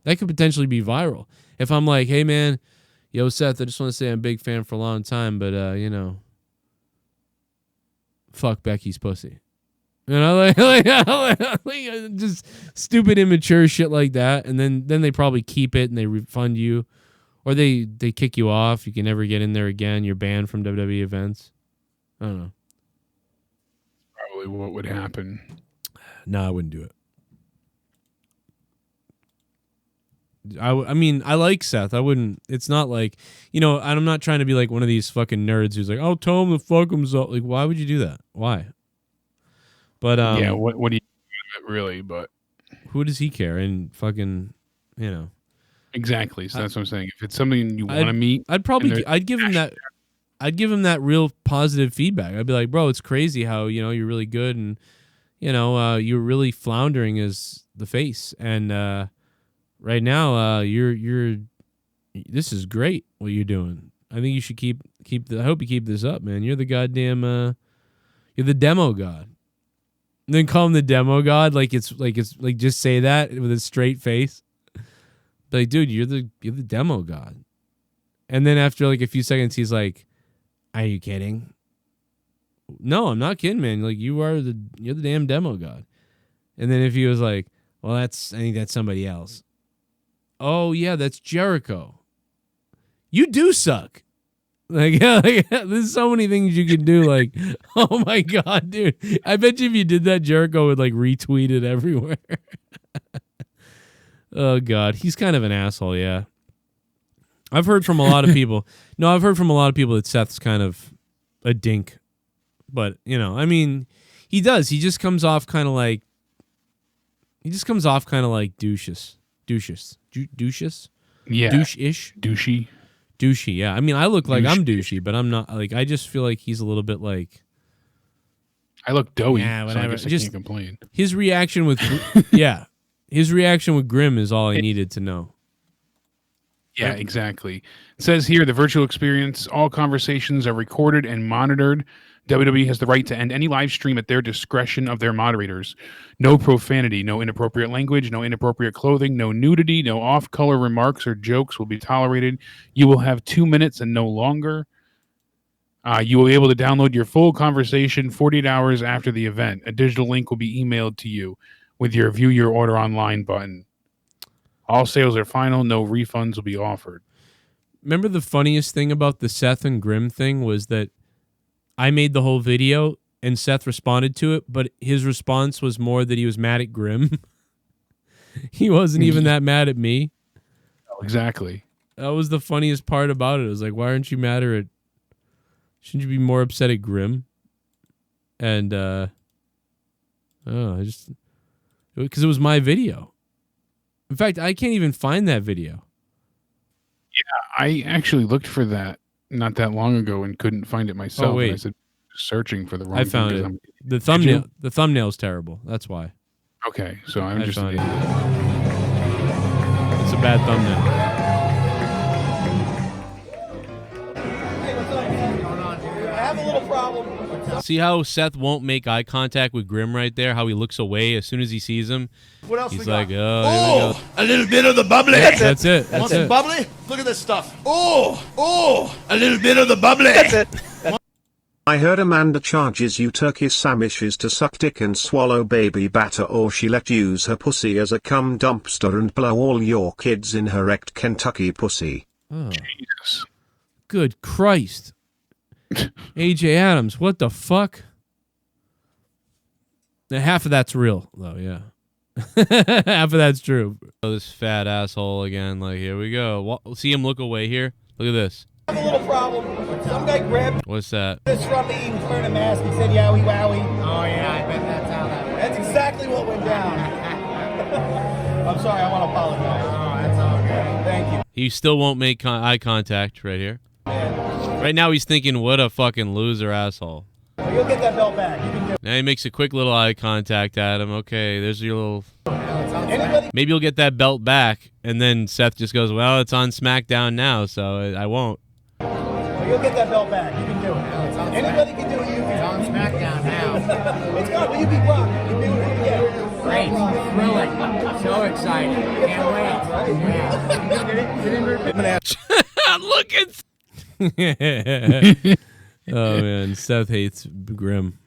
That could potentially be viral. If I'm like, hey man, yo Seth, I just want to say I'm a big fan for a long time, but you know, fuck Becky's pussy. You know, like just stupid, immature shit like that, and then they probably keep it and they refund you, or they kick you off. You can never get in there again. You're banned from WWE events. I don't know. Probably what would happen. No, I wouldn't do it. I mean, I like Seth. I wouldn't. It's not like, you know, I'm not trying to be like one of these fucking nerds who's like, oh, tell him to fuck himself. Like, why would you do that? Why? But yeah, what do you do really? But who does he care? And fucking, you know, exactly. So that's what I'm saying. If it's something you want to meet, I'd give him that. I'd give him that real positive feedback. I'd be like, bro, it's crazy how, you know, you're really good and, you know, you're really floundering as the face, and right now, you're. This is great what you're doing. I think you should keep. I hope you keep this up, man. You're the goddamn. You're the demo god. And then call him the demo god, like it's just say that with a straight face. Like, dude, you're the demo god. And then after like a few seconds, he's like, "Are you kidding?" No, I'm not kidding, man. Like you're the damn demo god. And then if he was like, "Well, I think that's somebody else." Oh yeah, that's Jericho. You do suck. Like, there's so many things you can do. Like, oh my god, dude! I bet you if you did that, Jericho would like retweet it everywhere. Oh god, he's kind of an asshole. Yeah, I've heard from a lot of people. No, I've heard from a lot of people that Seth's kind of a dink. But you know, I mean, he does. He just comes off kind of like. He just comes off kind of like douches. Yeah. Douche-ish? Douchey, yeah. I mean, I look like I'm douchey, but I'm not. Like, I just feel like he's a little bit like. I look doughy, yeah, whatever. So I guess I can't complain. His reaction with, his reaction with Grimm is all I needed to know. Yeah, exactly. It says here, the virtual experience, all conversations are recorded and monitored WWE has the right to end any live stream at their discretion of their moderators. No profanity, no inappropriate language, no inappropriate clothing, no nudity, no off-color remarks or jokes will be tolerated. You will have 2 minutes and no longer. You will be able to download your full conversation 48 hours after the event. A digital link will be emailed to you with your view your order online button. All sales are final. No refunds will be offered. Remember the funniest thing about the Seth and Grimm thing was that I made the whole video and Seth responded to it, but his response was more that he was mad at Grimm. He wasn't even that mad at me. Exactly. That was the funniest part about it. It was like, why aren't you madder at... Shouldn't you be more upset at Grimm? And, because it was my video. In fact, I can't even find that video. Yeah, I actually looked for that not that long ago and couldn't find it myself. Oh, wait. And I said, searching for the wrong I found thing. it. The thumbnail's terrible. That's why. Okay, so I'm just... Found it. It's a bad thumbnail. I have a little problem. See how Seth won't make eye contact with Grimm right there? How he looks away as soon as he sees him? What else He's we like, got? oh, here we go. A little bit of the bubbly. That's it. Want some bubbly? Look at this stuff. Oh, a little bit of the bubbly. That's it. I heard Amanda charges you Turkey samishes to suck dick and swallow baby batter, or she let use her pussy as a cum dumpster and blow all your kids in her erect Kentucky pussy. Oh. Jesus. Good Christ. AJ Adams, what the fuck? Now, half of that's real, though, yeah. Half of that's true. Oh, this fat asshole again. Like, here we go. See him look away here? Look at this. I have a little problem. Some guy grabbed What's that? this from me. He was wearing a mask. He said, yowie wowie. Oh, yeah, I bet that's how that went. That's exactly what went down. I'm sorry. I want to apologize. Oh, that's all good. Thank you. He still won't make eye contact right here. Man. Right now he's thinking, what a fucking loser asshole. You'll get that belt back. You can do it. Now he makes a quick little eye contact at him. Okay, there's your little... Anybody? Maybe you'll get that belt back. And then Seth just goes, well, it's on SmackDown now, so I won't. You'll get that belt back. You can do it. Anybody can do it. You It's can. on SmackDown now. It's good. Will you be Brock? You can do it again. Great. Thrilling. So excited. Can't wait. Look at... Oh, man. Seth hates Grimm.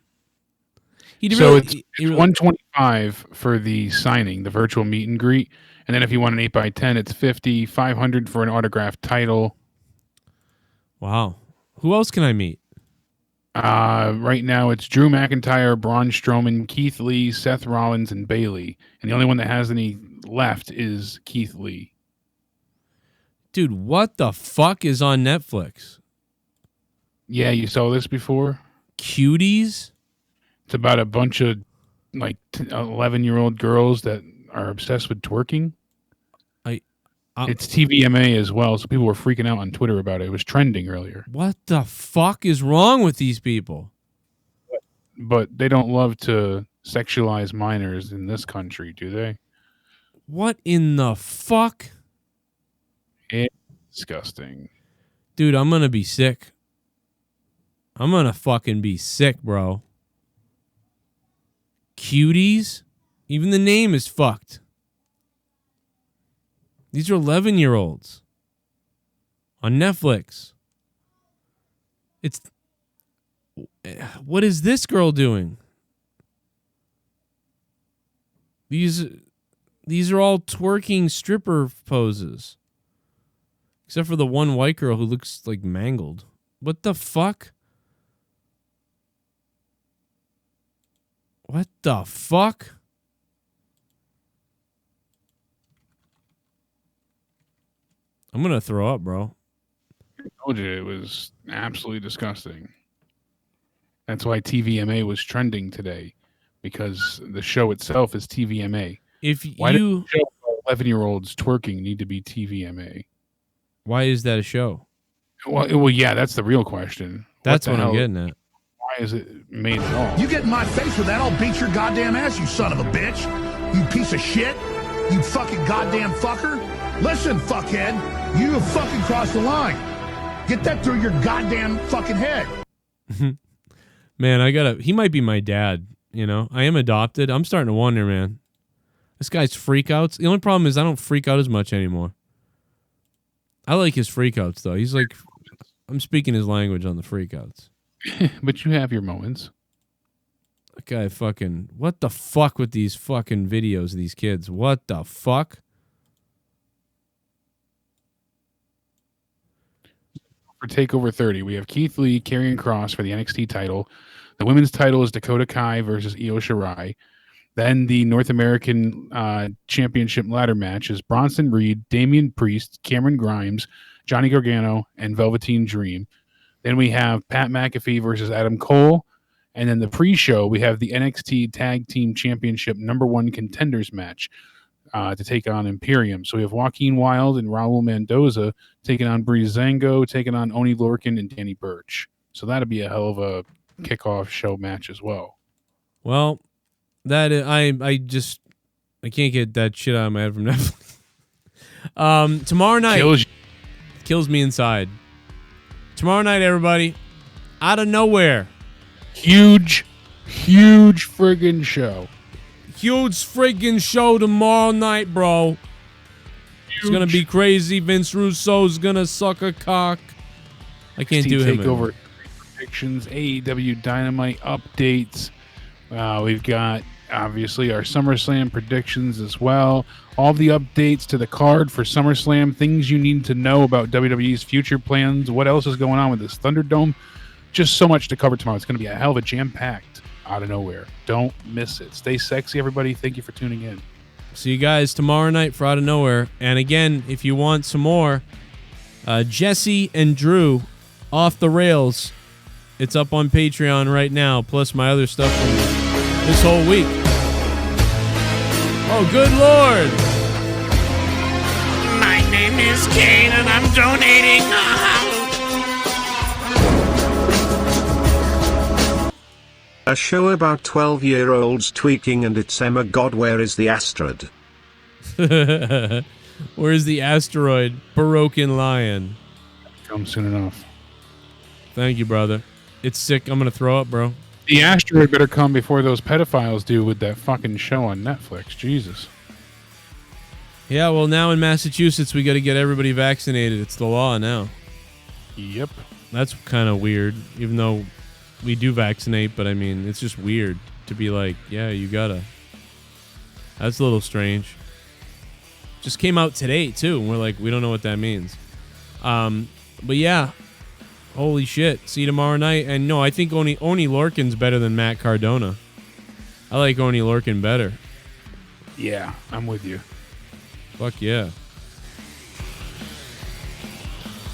So it's 125 for the signing, the virtual meet and greet. And then if you want an 8x10, it's 50, 500 for an autographed title. Wow. Who else can I meet? Right now it's Drew McIntyre, Braun Strowman, Keith Lee, Seth Rollins, and Bayley. And the only one that has any left is Keith Lee. Dude, what the fuck is on Netflix? Yeah, you saw this before? Cuties? It's about a bunch of like 11-year-old girls that are obsessed with twerking. It's TVMA as well, so people were freaking out on Twitter about it. It was trending earlier. What the fuck is wrong with these people? But they don't love to sexualize minors in this country, do they? What in the fuck? It's disgusting. Dude, I'm gonna be sick. I'm gonna fucking be sick, bro. Cuties? Even the name is fucked. These are 11-year-olds on Netflix. It's... What is this girl doing? These are all twerking stripper poses. Except for the one white girl who looks like mangled. What the fuck? What the fuck? I'm going to throw up, bro. I told you it was absolutely disgusting. That's why TVMA was trending today, because the show itself is TVMA. Why do 11-year-olds twerking need to be TVMA? Why is that a show? Well, yeah, that's the real question. That's what I'm getting at. Why is it made at all? You get in my face with that, I'll beat your goddamn ass, you son of a bitch. You piece of shit. You fucking goddamn fucker. Listen, fuckhead, you have fucking crossed the line. Get that through your goddamn fucking head. Man, he might be my dad, you know? I am adopted. I'm starting to wonder, man. This guy's freakouts. The only problem is I don't freak out as much anymore. I like his freakouts, though. He's like, I'm speaking his language on the freakouts. But you have your moments. That guy fucking, what the fuck with these fucking videos of these kids? What the fuck? For TakeOver 30, we have Keith Lee carrying Kross for the NXT title. The women's title is Dakota Kai versus Io Shirai. Then the North American Championship ladder match is Bronson Reed, Damian Priest, Cameron Grimes, Johnny Gargano, and Velveteen Dream. Then we have Pat McAfee versus Adam Cole. And then the pre-show, we have the NXT Tag Team Championship #1 contenders match to take on Imperium. So we have Joaquin Wilde and Raul Mendoza taking on Breezango, taking on Oney Lorcan and Danny Burch. So that'll be a hell of a kickoff show match as well. Well, that is, I can't get that shit out of my head from Netflix. Tomorrow night kills me inside. Tomorrow night, everybody, out of nowhere. Huge friggin' show. Huge friggin' show tomorrow night, bro. It's gonna be crazy. Vince Russo's gonna suck a cock. I can't do him. TakeOver predictions, AEW Dynamite updates. We've got obviously our SummerSlam predictions as well. All the updates to the card for SummerSlam, things you need to know about WWE's future plans. What else is going on with this Thunderdome? Just so much to cover tomorrow. It's going to be a hell of a jam-packed out of nowhere. Don't miss it. Stay sexy, everybody. Thank you for tuning in. See you guys tomorrow night for Out of Nowhere. And again, if you want some more, Jesse and Drew, Off the Rails. It's up on Patreon right now, plus my other stuff from this whole week. Oh, good Lord. My name is Kane and I'm donating. A show about 12-year-olds tweaking and it's Emma God, where is the asteroid? Where's the asteroid? Brokenlion. Come soon enough. Thank you, brother. It's sick. I'm going to throw up, bro. The asteroid better come before those pedophiles do with that fucking show on Netflix. Jesus. Yeah, well, now in Massachusetts, we got to get everybody vaccinated. It's the law now. Yep. That's kind of weird, even though we do vaccinate, but I mean, it's just weird to be like, yeah, you gotta. That's a little strange. Just came out today, too, and we're like, we don't know what that means. But yeah, holy shit. See you tomorrow night. And no, I think Oney Lorcan's better than Matt Cardona. I like Oney Lorcan better. Yeah, I'm with you. Fuck yeah.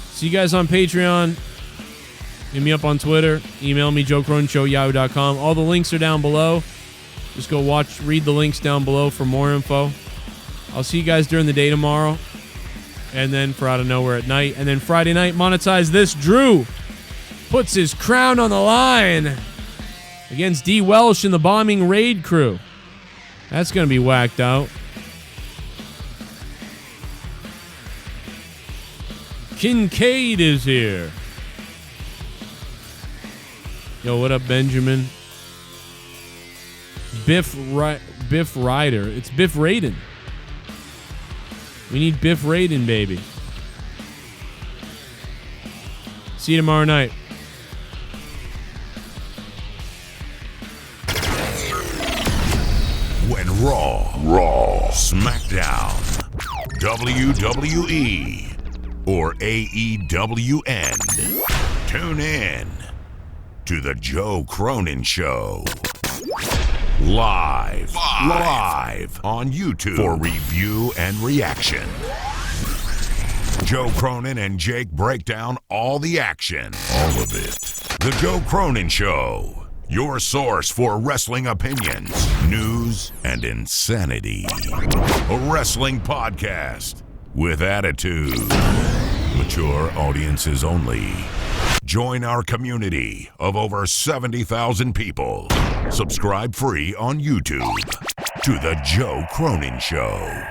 See you guys on Patreon. Hit me up on Twitter. Email me, joecronshow@yahoo.com. All the links are down below. Just go read the links down below for more info. I'll see you guys during the day tomorrow. And then for Out of Nowhere at night. And then Friday night, monetize this. Drew puts his crown on the line against D. Welsh and the Bombing Raid crew. That's going to be whacked out. Kincaid is here. Yo, what up, Benjamin? Biff Ryder. It's Biff Raiden. We need Biff Raiden, baby. See you tomorrow night. When Raw, SmackDown, WWE, or AEW end, tune in to the Joe Cronin Show. Live on YouTube for review and reaction. Joe Cronin and Jake break down all the action. All of it. The Joe Cronin Show. Your source for wrestling opinions, news, and insanity. A wrestling podcast with attitude. Mature audiences only. Join our community of over 70,000 people. Subscribe free on YouTube to The Joe Cronin Show.